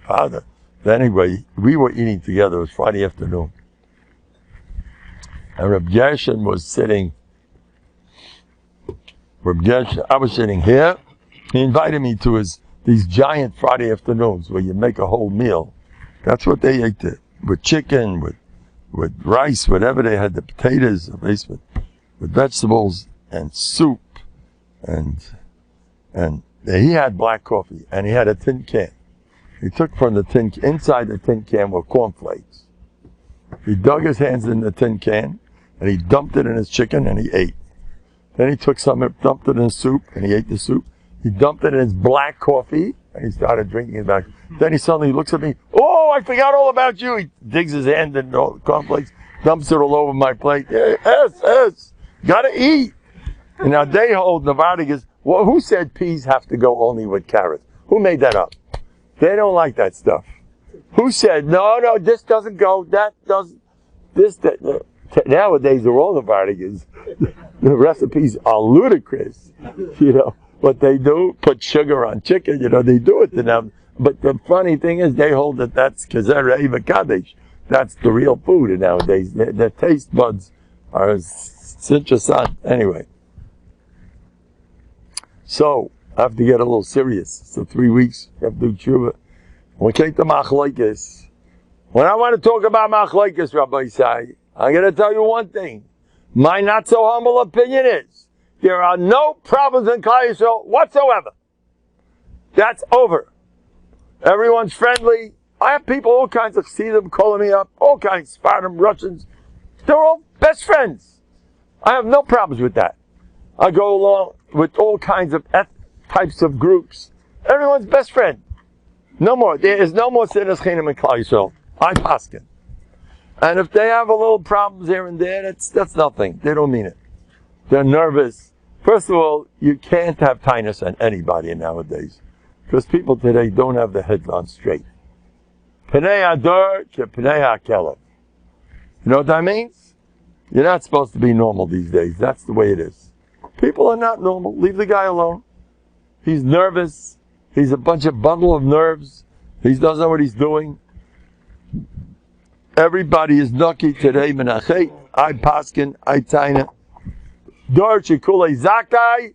Father. Anyway, we were eating together. It was Friday afternoon, and Reb Gershon was sitting. I was sitting here. He invited me to these giant Friday afternoons where you make a whole meal. That's what they ate there, with chicken, with rice, whatever they had, the potatoes, with vegetables and soup, and he had black coffee, and he had a tin can. He took from the inside the tin can were cornflakes. He dug his hands in the tin can, and he dumped it in his chicken, and he ate. Then he took some, dumped it in soup, and he ate the soup. He dumped it in his black coffee, and he started drinking it back. Then he suddenly looks at me, oh, I forgot all about you. He digs his hand in the cornflakes, dumps it all over my plate. Yes, gotta eat. And now they hold Novandig is, well, who said peas have to go only with carrots? Who made that up? They don't like that stuff. Who said, no, this doesn't go, that doesn't, that. Nowadays, they're all Novandig is. The recipes are ludicrous, you know. What they do, put sugar on chicken, you know, they do it to them. But the funny thing is, they hold that that's Kazera Eva Kaddish. That's the real food. And nowadays, their taste buds are such a sun. Anyway. So, I have to get a little serious. So 3 weeks, you have to do tshuva. We take the machlokes. When I want to talk about machlokes, Rabbi Isai, I'm going to tell you one thing. My not so humble opinion is, there are no problems in Klal Yisrael whatsoever. That's over. Everyone's friendly. I have people, all kinds of, see them calling me up, all kinds, Spartan, Russians. They're all best friends. I have no problems with that. I go along with all kinds of types of groups. Everyone's best friend. No more. There is no more sinas chinam in Klal Yisrael. I paskin. And if they have a little problems here and there, that's nothing. They don't mean it. They're nervous. First of all, you can't have tinus on anybody nowadays, because people today don't have the head on straight. Pnei ador ke pnei hakelev. You know what that means? You're not supposed to be normal these days. That's the way it is. People are not normal. Leave the guy alone. He's nervous. He's a bundle of nerves. He doesn't know what he's doing. Everybody is nucky today. Menachet, I paskin, I taina. Dor shikule zakai.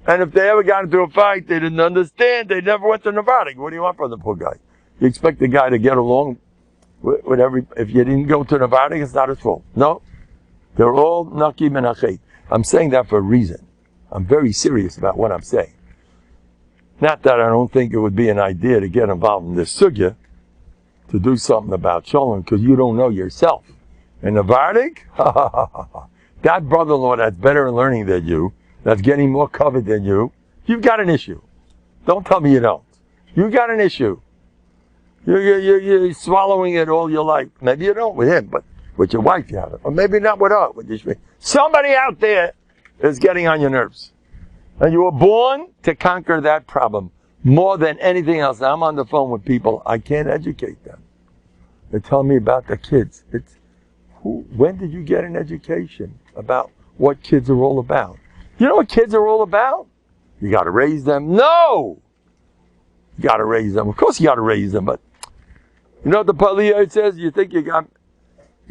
And if they ever got into a fight, they didn't understand. They never went to Novandig. What do you want from the poor guy? You expect the guy to get along with if you didn't go to Novandig, it's not his fault. No. They're all nucky menachet. I'm saying that for a reason. I'm very serious about what I'm saying. Not that I don't think it would be an idea to get involved in this sugya, to do something about Shalom, because you don't know yourself. In Novandig, that brother-in-law that's better in learning than you, that's getting more covered than you, you've got an issue. Don't tell me you don't. You got an issue. You're swallowing it all your life. Maybe you don't with him, but with your wife you have it. Or maybe not with her. With your, somebody out there is getting on your nerves. And you were born to conquer that problem more than anything else. Now, I'm on the phone with people. I can't educate them. They're telling me about the kids. When did you get an education about what kids are all about? You know what kids are all about? You got to raise them. No! You got to raise them. Of course you got to raise them, but you know what the Paliyah says? You think the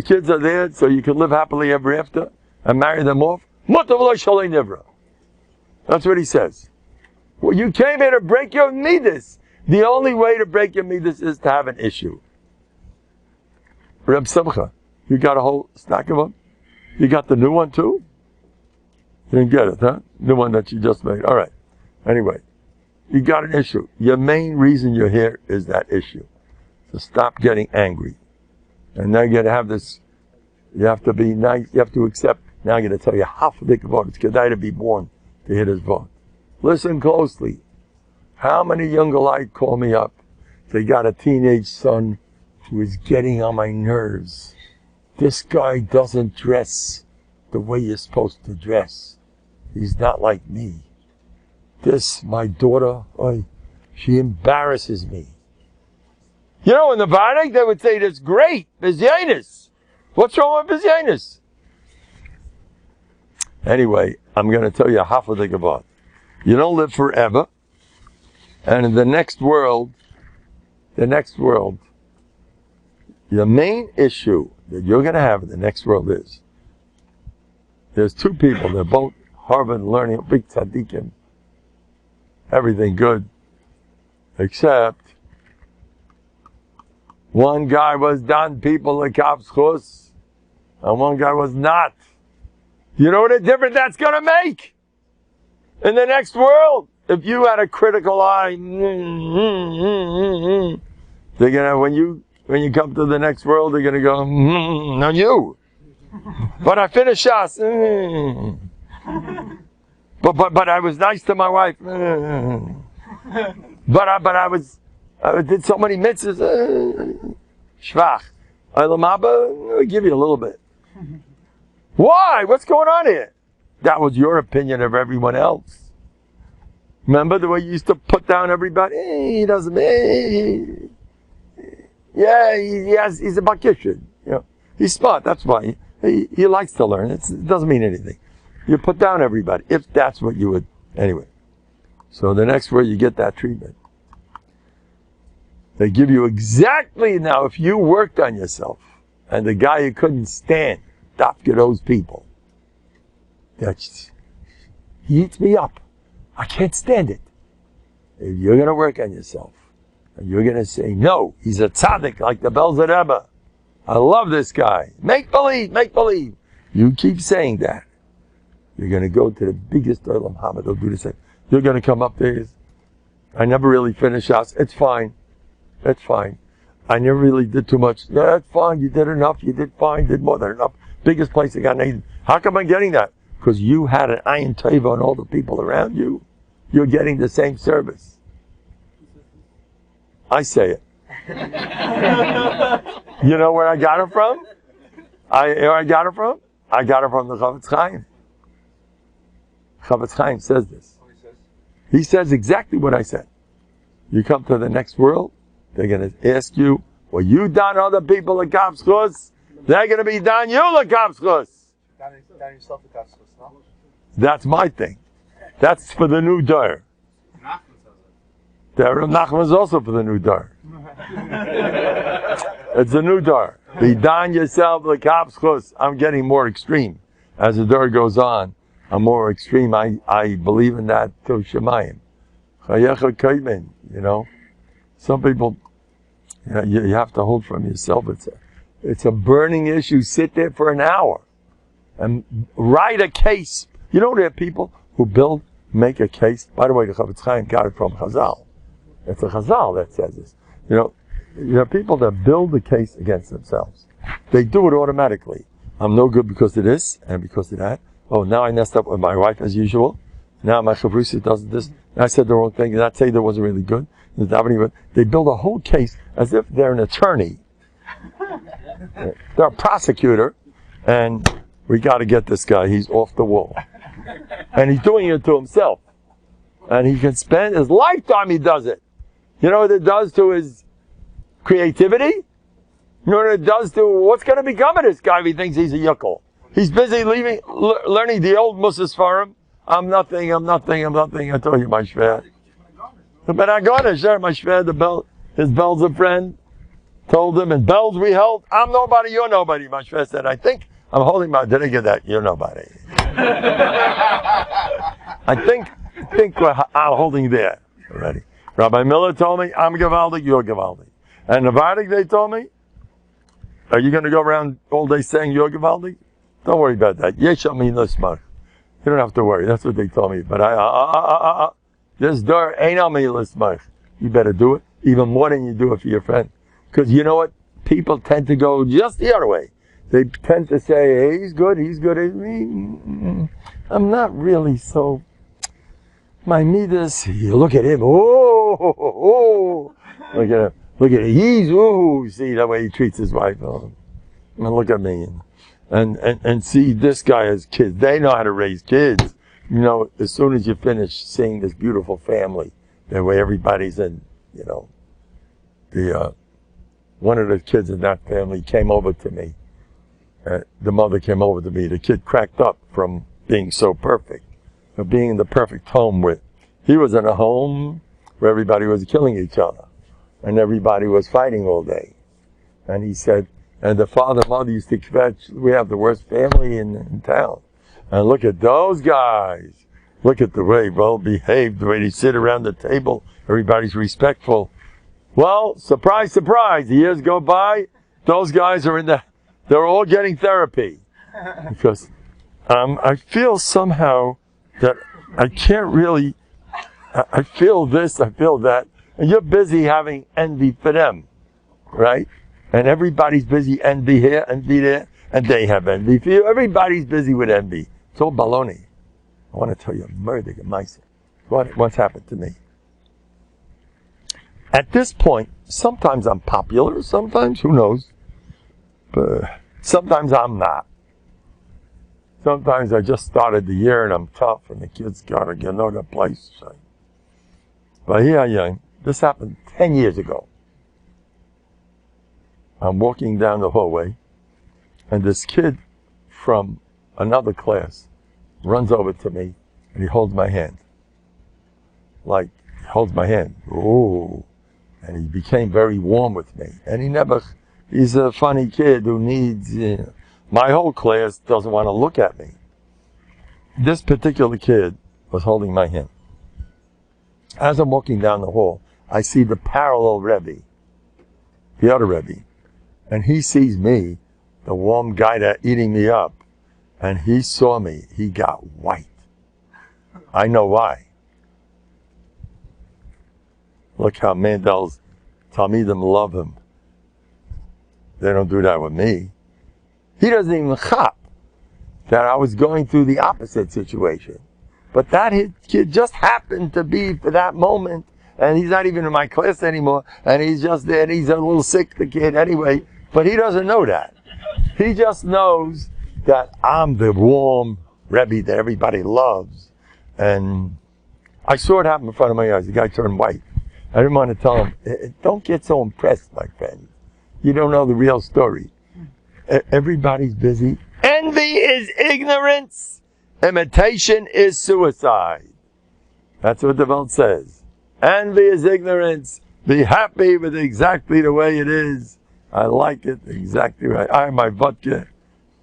kids are there so you can live happily ever after and marry them off? Mutav lo shalei nivra. That's what he says. Well, you came here to break your midas. The only way to break your midas is to have an issue. Reb Simcha, you got a whole stack of them? You got the new one too? You didn't get it, huh? New one that you just made. All right. Anyway, you got an issue. Your main reason you're here is that issue. So stop getting angry. And now you got to have this, you have to be nice, you have to accept. Now I'm going to tell you half a big vote. It's Kedai to be born to hear this vote. Listen closely. How many young alike call me up? They got a teenage son who is getting on my nerves. This guy doesn't dress the way you're supposed to dress. He's not like me. This, my daughter, she embarrasses me. You know, in the Novanek, they would say this great, Bizyanis. What's wrong with Bizyanis? Anyway, I'm going to tell you half of the Gavad. You don't live forever. And in the next world, the main issue that you're going to have in the next world is, there's two people, they're both Harvard learning, big tzaddikim, everything good, except one guy was done people lekaf schus, and one guy was not. You know what a difference that's going to make in the next world? If you had a critical eye, they're gonna when you come to the next world, they're gonna go on you. But I finished Shas. But I was nice to my wife. But I did so many mitzvahs. Shvach. I'll give you a little bit. Why? What's going on here? That was your opinion of everyone else. Remember the way you used to put down everybody? He doesn't. He's a bakishin. You know, he's smart. That's why he likes to learn. It doesn't mean anything. You put down everybody if that's what you would. Anyway, so the next word you get that treatment. They give you exactly now. If you worked on yourself and the guy you couldn't stand, dafka those people. He eats me up. I can't stand it. If you're going to work on yourself, and you're going to say, no, he's a tzaddik like the Belzer Rebbe. I love this guy. Make believe, make believe. You keep saying that. You're going to go to the biggest Olam Haba. They'll do the same. You're going to come up there. I never really finished us. It's fine. It's fine. I never really did too much. No, that's fine. You did enough. You did fine. Did more than enough. Biggest place I got needed. How come I'm getting that? Because you had an ayin tova on all the people around you. You're getting the same service. I say it. You know where I got it from? I got it from the Chavetz Chaim. Chavetz Chaim says this. He says exactly what I said. You come to the next world, they're going to ask you, well, you done other people a kapschus? They're going to be done you a kapschus. That's my thing. That's for the new door. Nachman is also for the new door. It's a new door. Be done yourself the kapschus. I'm getting more extreme. As the door goes on, I'm more extreme. I believe in that till Shemayim. You know, some people, you have to hold from yourself. It's a burning issue. Sit there for an hour and write a case. You know, there are people who make a case. By the way, the Chavetz Chaim got it from Chazal. It's a Chazal that says this. You know, there are people that build the case against themselves. They do it automatically. I'm no good because of this and because of that. Oh, now I messed up with my wife as usual. Now my chavrusa does this. I said the wrong thing. And that Seder wasn't really good. They build a whole case as if they're an attorney. They're a prosecutor. And we got to get this guy. He's off the wall. And he's doing it to himself. And he can spend his lifetime he does it. You know what it does to his creativity? You know what it does to what's going to become of this guy if he thinks he's a yuckle? He's busy learning the old Musas for him. I'm nothing. I told you, my shver. But I got to share my shver, his Bel's a friend, told him, and bells we held. I'm nobody, you're nobody. My shver said, I think I'm holding my, did I get that? You're nobody. I think we're holding there already. Rabbi Miller told me, I'm Gavaldik, you're Gavaldik. And Novandik, they told me, are you going to go around all day saying you're Gavaldik? Don't worry about that. Yeshamin Lismach. You don't have to worry. That's what they told me. But this door ain't on me Lismach. You better do it even more than you do it for your friend. Because you know what? People tend to go just the other way. They tend to say, hey, he's good. I'm not really so. My midas, you look at him. Oh, look at him. Look at him. He's, see the way he treats his wife. Oh. And look at me. And see, this guy has kids. They know how to raise kids. You know, as soon as you finish seeing this beautiful family, the way everybody's in, you know, one of the kids in that family came over to me. The mother came over to me. The kid cracked up from being so perfect, of being in the perfect home with. He was in a home where everybody was killing each other, and everybody was fighting all day. And he said, and the father and mother used to kvetch, we have the worst family in town. And look at those guys. Look at the way well behaved, the way they sit around the table. Everybody's respectful. Well, surprise, surprise. The years go by. Those guys are they're all getting therapy. Because I feel somehow that I can't really, I feel this, I feel that. And you're busy having envy for them, right? And everybody's busy envy here, envy there, and they have envy for you. Everybody's busy with envy. It's all baloney. I want to tell you a murder, what's happened to me. At this point, sometimes I'm popular, sometimes, who knows, but sometimes I'm not. Sometimes I just started the year and I'm tough and the kids got to get another place. But here I am. This happened 10 years ago. I'm walking down the hallway and this kid from another class runs over to me and he holds my hand. Like, he holds my hand. Ooh. And he became very warm with me. And he's a funny kid who needs, my whole class doesn't want to look at me. This particular kid was holding my hand. As I'm walking down the hall, I see the parallel Rebbe, the other Rebbe. And he sees me, the warm guy that eating me up. And he saw me. He got white. I know why. Look how Mandel's Talmidim love him. They don't do that with me. He doesn't even chop that I was going through the opposite situation. But that kid just happened to be for that moment, and he's not even in my class anymore, and he's just there, and he's a little sick, the kid, anyway. But he doesn't know that. He just knows that I'm the warm Rebbe that everybody loves. And I saw it happen in front of my eyes. The guy turned white. I didn't want to tell him, don't get so impressed, my friend. You don't know the real story. Everybody's busy. Envy is ignorance. Imitation is suicide. That's what the Welt says. Envy is ignorance. Be happy with exactly the way it is. I like it exactly right. I have my vodka.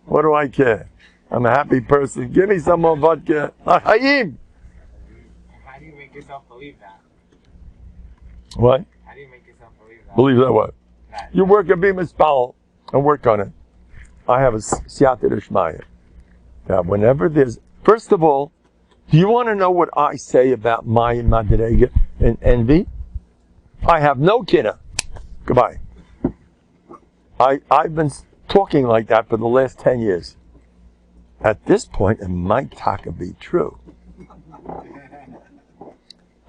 What do I care? I'm a happy person. Give me some more vodka. L'chaim. How do you make yourself believe that? What? How do you make yourself believe that? Believe that what? You work at Bimaspal and work on it. I have a siyata d'shmaya. Now, whenever there's, first of all, do you want to know what I say about my madrega and envy? I have no kidda. Goodbye. I've been talking like that for the last 10 years. At this point, it might taka be true.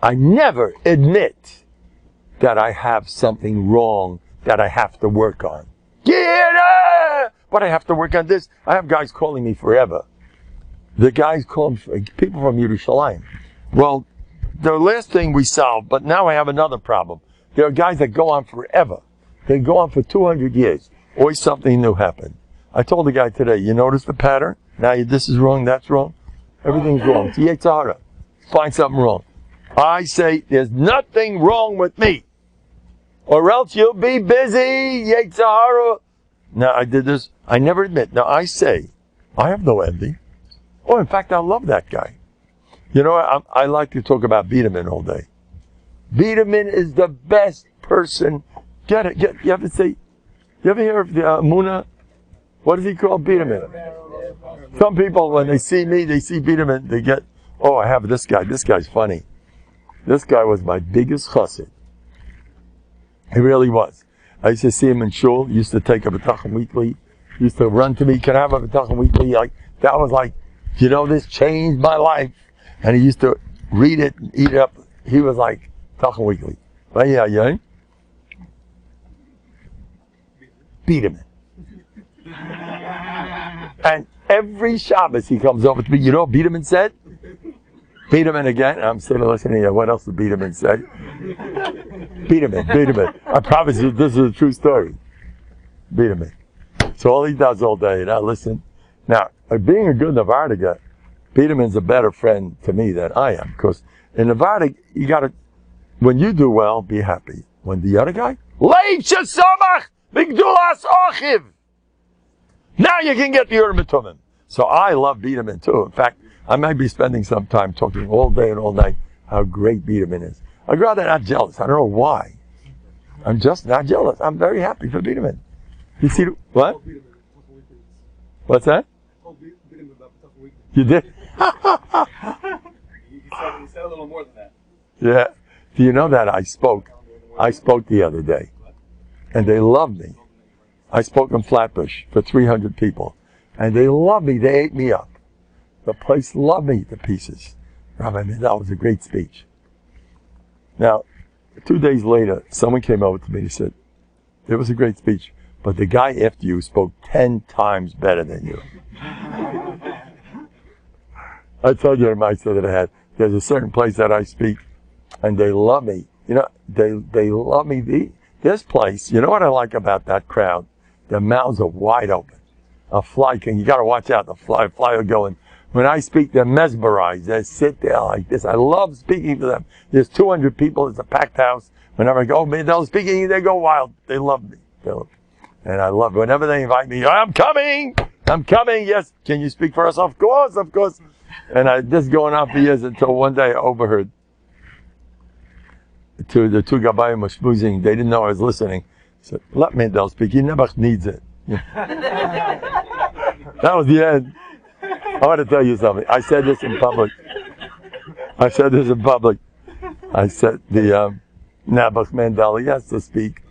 I never admit that I have something wrong that I have to work on. But I have to work on this. I have guys calling me forever. The guys call me, people from Yerushalayim. Well, the last thing we solved, but now I have another problem. There are guys that go on forever. They go on for 200 years. Always something new happened. I told the guy today, you notice the pattern? Now this is wrong, that's wrong. Everything's wrong. It's Yetzirah. Find something wrong. I say, there's nothing wrong with me. Or else you'll be busy, Yetzirah. Now I did this. I never admit. Now I say, I have no envy. Oh, in fact, I love that guy. You know what? I like to talk about Biederman all day. Biederman is the best person. You ever hear of the Amuna? What is he called? Biederman. Some people, when they see me, they see Biederman, they get, oh, I have this guy. This guy's funny. This guy was my biggest chassid. He really was. I used to see him in shul. He used to take a Bטחון weekly. He used to run to me, can I have a Bטחון weekly? That was like, this changed my life. And he used to read it and eat it up. He was like, Bטחון weekly. Yeah. Biederman. And every Shabbos he comes over to me. You know what Biederman said? Biederman again. I'm sitting listening to what else did Biederman say? Biederman. I promise you, this is a true story. Biederman. So all he does all day, listen. Now, being a good Novandiga, Biederman's a better friend to me than I am. Because in Novandiga, you gotta, when you do well, be happy. When the other guy, now you can get the Urbatumim. So I love Biederman too. In fact, I might be spending some time talking all day and all night how great Biederman is. I'd rather not jealous. I don't know why. I'm just not jealous. I'm very happy for Biederman. You see, what? What's that? You did? He said a little more than that. Yeah. Do you know that I spoke the other day, and they loved me. I spoke in Flatbush for 300 people, and they loved me. They ate me up. The place loved me to pieces. Rabbi, that was a great speech. Now, 2 days later, someone came over to me and said, it was a great speech, but the guy after you spoke 10 times better than you. I told you the mindset that I had. There's a certain place that I speak, and they love me. They love me. This place, you know what I like about that crowd? Their mouths are wide open. A fly you gotta watch out, the fly will go in. When I speak, they're mesmerized. They sit there like this. I love speaking to them. There's 200 people. It's a packed house. Whenever I go, Mandel speaking, they go wild. They love me. And I love it. Whenever they invite me, I'm coming. Yes. Can you speak for us? Of course. And this going on for years until one day I overheard the two Gabayim were schmoozing. They didn't know I was listening. I said, let Mandel speak. He never needs it. That was the end. I want to tell you something. I said this in public. I said, the Nabuch Mendel, he has to speak.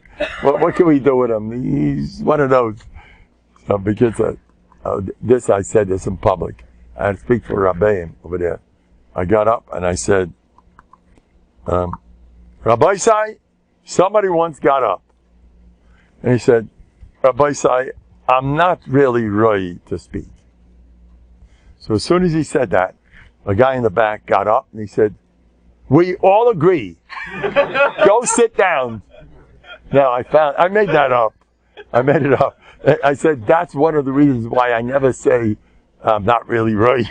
What can we do with him? He's one of those. So because I said this in public. I had to speak for Rabbeim over there. I got up and I said, Rabbi Sai, somebody once got up. And he said, Rabbi Sai, I'm not really ready to speak. So as soon as he said that, a guy in the back got up and he said, we all agree. Go sit down. Now I made that up. I made it up. I said, that's one of the reasons why I never say, I'm not really right.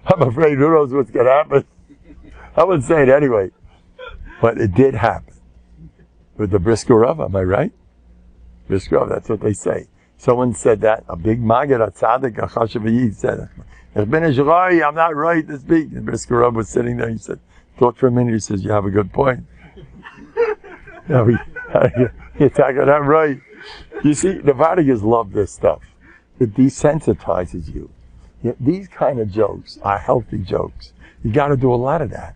I'm afraid who knows what's going to happen. I wouldn't say it anyway. But it did happen. With the Brisker Rav, am I right? Brisker Rav, that's what they say. Someone said that, a big Maggid, a tzaddik, a chashav yid said, I'm not right to speak. And Brisker Rav was sitting there, he said, thought for a minute, he says, you have a good point. You're talking that right. You see, the Vadigas love this stuff. It desensitizes you. These kind of jokes are healthy jokes. You got to do a lot of that.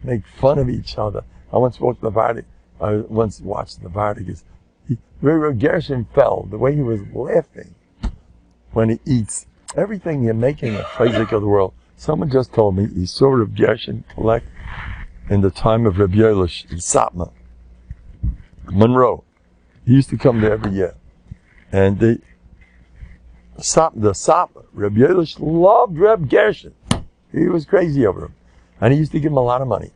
Make fun of each other. I once watched the Vadigas. Gershon fell, the way he was laughing when he eats. Everything you're making a chayzik of the world. Someone just told me he saw Reb Gershon collect in the time of Reb Yeilish in Satmar, Monroe. He used to come there every year. And the Satmar, Reb Yeilish loved Reb Gershon. He was crazy over him. And he used to give him a lot of money.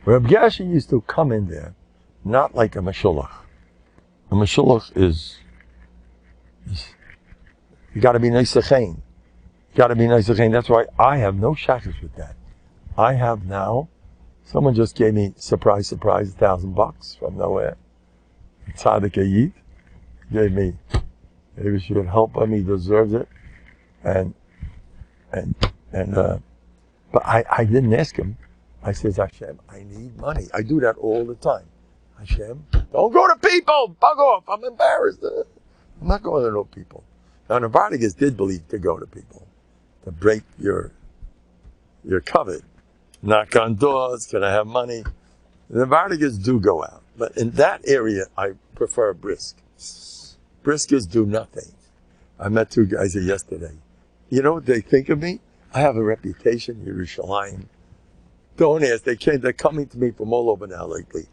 Reb Gershon used to come in there, not like a meshulach. A meshulach is you got to be nisachein. That's why I have no shakers with that. I have now, someone just gave me, surprise, $1,000 from nowhere. Tzaddik Ayid gave me, maybe she would help him, he deserves it. And But I didn't ask him. I says, Hashem, I need money. I do that all the time. Hashem, don't go to people. Bug off. I'm embarrassed. I'm not going to no people. Now, Novandigas did believe to go to people, to break your covet. Knock on doors. Can I have money? The Novandigas do go out. But in that area, I prefer brisk. Briskers do nothing. I met two guys here yesterday. You know what they think of me? I have a reputation, Yerushalayim. Don't ask. They're coming to me from all over now lately.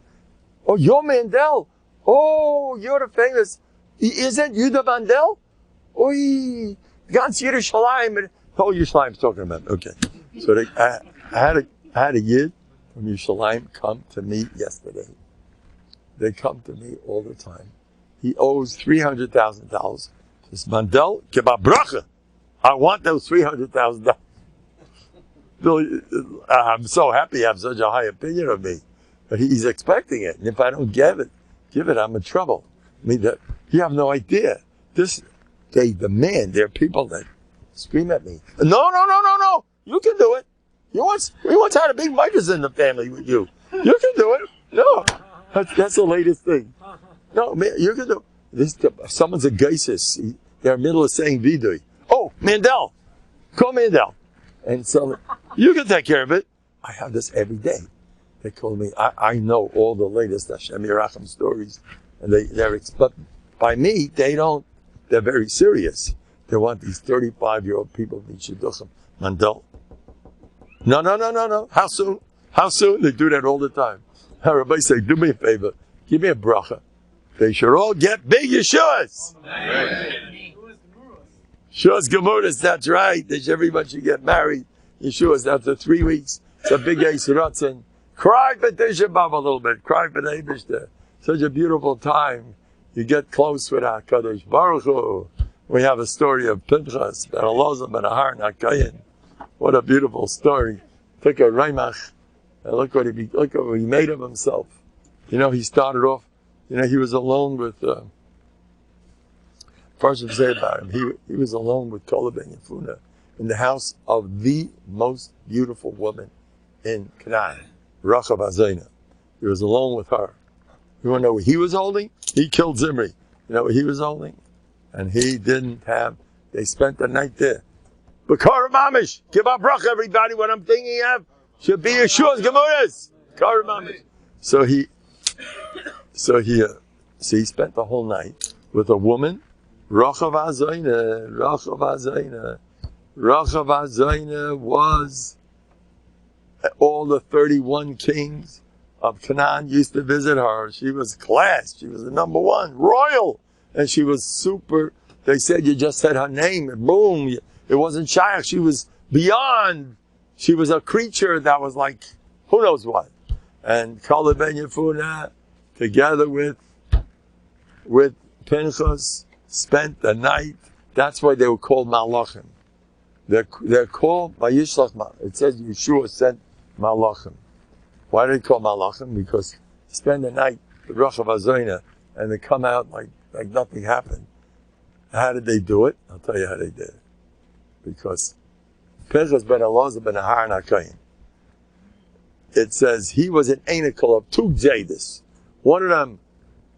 Oh, you're Mendel. Oh, you're the famous. Isn't Yehуда Mendel? Oh, ganz Yerushalayim. Oh, Yerushalayim's talking about. Okay. So I had a yid from Yerushalayim come to me yesterday. They come to me all the time. He owes $300,000. Says, Mendel, give a bracha. I want those $300,000. I'm so happy you have such a high opinion of me. But he's expecting it. And if I don't give it, I'm in trouble. I mean, you have no idea. They demand. There are people that scream at me. No. You can do it. We once had a big Micahs in the family with you. You can do it. No. That's the latest thing. No, man, you can do it. Someone's a geisis. They're in the middle of saying vidui. Oh, Mendel. Call Mendel. And so, you can take care of it. I have this every day. They call me, I know all the latest Hashem Yerachim stories. And but by me, they're very serious. They want these 35-year-old people to be shidduchim. Mendel. No. How soon? They do that all the time. Rabbi say, do me a favor. Give me a bracha. They should all get big Yeshuas. Yeshuas Gemuras, that's right. Everybody should get married. Yeshuas, after 3 weeks. It's a big Eis Ratzin. Cry for Tisha B'Av a little bit. Cry for the Eibishter. Such a beautiful time. You get close with HaKadosh Baruch Hu. We have a story of Pנחas, Ben Elazar, Ben Ahar, and HaKayin. What a beautiful story. Took a Reimach, and look what he made of himself. You know, he started off, he was alone with, first of say about him, he was alone with Kola Ben Yefuna in the house of the most beautiful woman in Canaan, Rachav Azena. He was alone with her. You want to know what he was holding? He killed Zimri. You know what he was holding? And he didn't have, they spent the night there. Bakar Mamish, give up bracha, everybody. What I'm thinking of should be Yeshua's Gemuras. Bakar Mamish. So he spent the whole night with a woman. Rachav Azayna was all the 31 kings of Canaan used to visit her. She was class. She was the number one, royal. And she was super. They said you just said her name and boom. It wasn't shaykh. She was beyond. She was a creature that was like, who knows what. And Kala Ben Yefuna, together with Pנחas, spent the night. That's why they were called Malachim. They're called Vayishlach. It says Yeshua sent Malachim. Why do they call Malachim? Because they spend the night with Rachav Azayna and they come out like nothing happened. How did they do it? I'll tell you how they did it. Because Pנחas ben Elazar ben Ahar and HaKayin. It says he was an anacle of two Zaydas. One of them,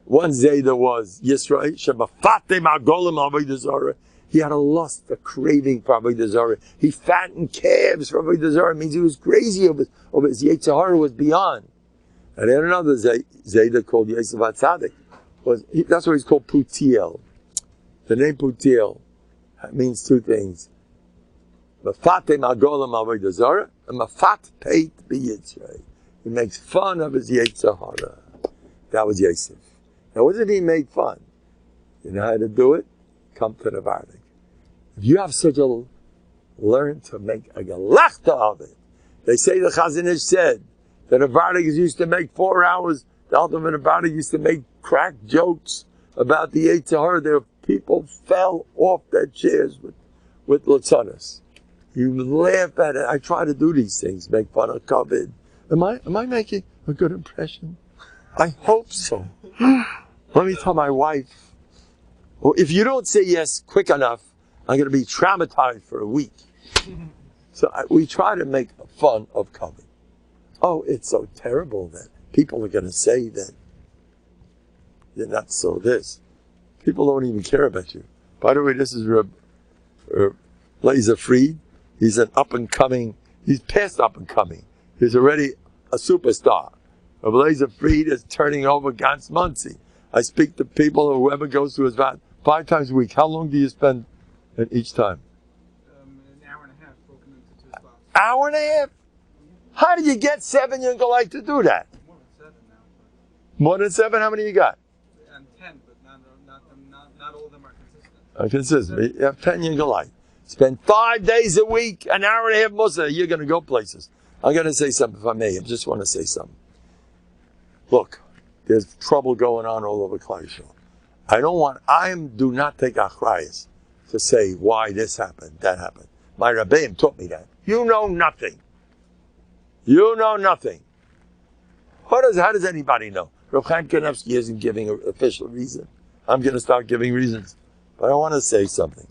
one Zayda was Yisrael, Shebafate Ma'golim Avodah Zarah. He had a lust, a craving for Avodah Zarah. He fattened calves for Avodah Zarah. It means he was crazy of his Yetzer Hara was beyond. And then another Zayda called Yosef HaTzadik. That's why he's called Putiel. The name Putiel means two things. Mafate Ma'golim Avodah Zarah and Mafat Peit B'Yitzray. He makes fun of his Yetzer Hara. That was Yosef. Now, what did he make fun? You know how to do it? Come to the Vardik. If you have such a, learn to make a galachta of it. They say the Chazon Ish said that a Vardik used to make 4 hours. The ultimate Vardik used to make crack jokes about the Yetzer Hara. There people fell off their chairs with Latzanas. You laugh at it. I try to do these things, make fun of COVID. Am I making a good impression? I hope so. Let me tell my wife, well, if you don't say yes quick enough, I'm going to be traumatized for a week. So we try to make fun of COVID. Oh, it's so terrible that people are going to say that you're not so this. People don't even care about you. By the way, this is Laser Fried. He's an up-and-coming, he's past up-and-coming. He's already a superstar. Laser Fried is turning over ganz Muncie. I speak to people, or whoever goes to his vat 5 times a week. How long do you spend at each time? An hour and a half broken into 2 spots. Hour and a half? How do you get 7 young alike to do that? More than 7 now. More than 7? How many you got? And 10, but not all of them are consistent. Consistent. You have 10 young alike. Spend 5 days a week, an hour and a half, Musa. You're going to go places. I'm going to say something, if I may. I just want to say something. Look, there's trouble going on all over Klaishel. I do not take achrayas to say why this happened, that happened. My Rabbim taught me that. You know nothing. You know nothing. How does anybody know? Rav Chaim Kanevsky isn't giving an official reason. I'm going to start giving reasons. But I want to say something.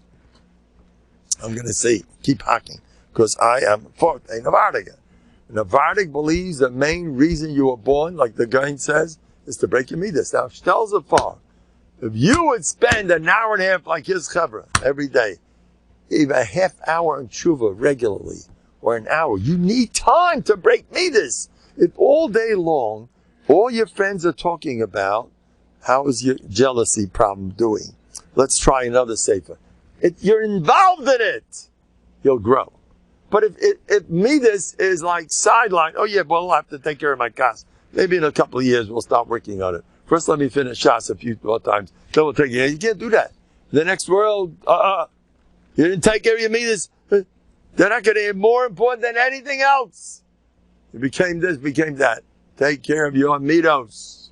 I'm going to say, keep hacking, because I am for a Novandik. Novandik believes the main reason you were born, like the guy says, is to break your midas. Now, tells it far. If you would spend an hour and a half like his chevra every day, even a half hour in tshuva regularly, or an hour, you need time to break midas. If all day long, all your friends are talking about, how is your jealousy problem doing? Let's try another sefer. You're involved in it, you'll grow. But if midas is like sideline, oh yeah, well, I'll have to take care of my cost. Maybe in a couple of years we'll start working on it. First, let me finish Shas a few more times. Then we'll take it. You can't do that. The next world, you didn't take care of your midas. They're not going to be more important than anything else. It became this, became that. Take care of your midos.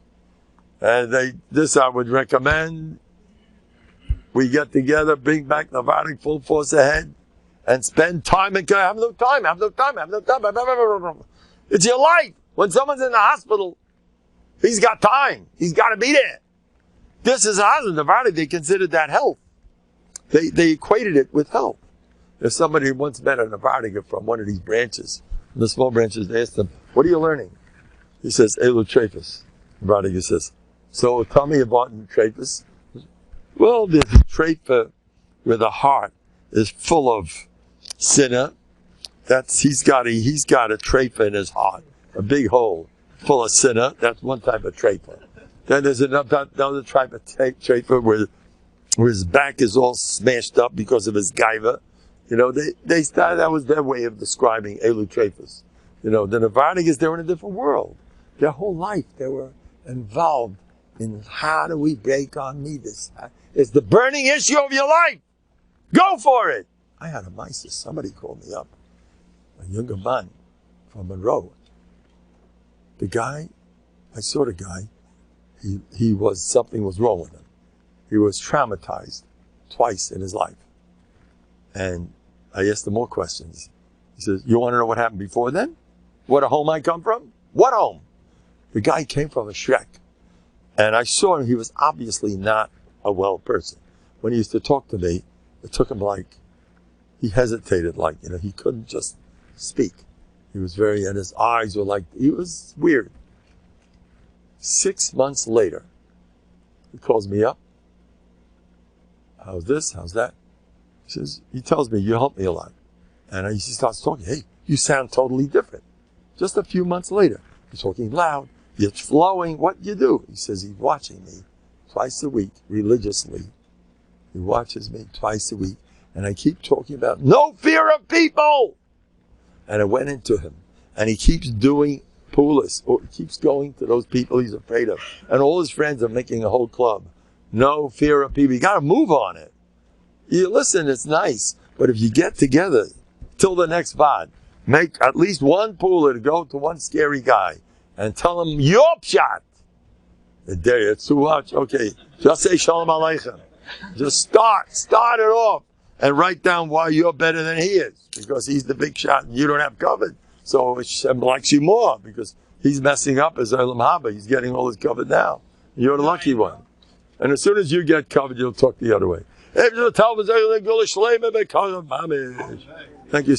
And this I would recommend. We get together, bring back Novandik full force ahead, and spend time and care. Have no time. It's your life. When someone's in the hospital, he's got time. He's got to be there. This is a husband. Novandik, they considered that health. They equated it with health. There's somebody who once met a Novandik from one of these branches. In the small branches, they asked him, what are you learning? He says, Elu Trefus. Novandik says, so tell me about Trefus. Well, there's a trefa where the heart is full of sinner. He's got a trefa in his heart, a big hole full of sinner. That's one type of trefa. Then there's another type of trefa where his back is all smashed up because of his gaiva. They started, that was their way of describing Elu Trefus. The Novandik is, they're in a different world. Their whole life, they were involved in how do we break our midas. It's the burning issue of your life. Go for it. I had a mises. Somebody called me up. A younger man from Monroe. I saw the guy. Something was wrong with him. He was traumatized twice in his life. And I asked him more questions. He says, you want to know what happened before then? What home I come from? What home? The guy came from a shrek. And I saw him, he was obviously not a well person. When he used to talk to me, it took him he hesitated he couldn't just speak. He was and his eyes were he was weird. 6 months later, he calls me up. How's this? How's that? He tells me, you helped me a lot. And he starts talking, hey, you sound totally different. Just a few months later, you're talking loud. You're flowing. What you do? He says he's watching me twice a week, religiously. He watches me twice a week. And I keep talking about no fear of people. And I went into him. And he keeps doing pulas, or he keeps going to those people he's afraid of. And all his friends are making a whole club. No fear of people. You got to move on it. You listen, it's nice. But if you get together till the next VOD, make at least one pula to go to one scary guy. And tell him, Yop shot. There, it's too much. Okay, just say Shalom Aleichem. Just start it off. And write down why you're better than he is. Because he's the big shot and you don't have covered. So Hashem likes you more. Because he's messing up his Olam Haba. He's getting all his covered now. You're the lucky one. And as soon as you get covered, you'll talk the other way. Thank you.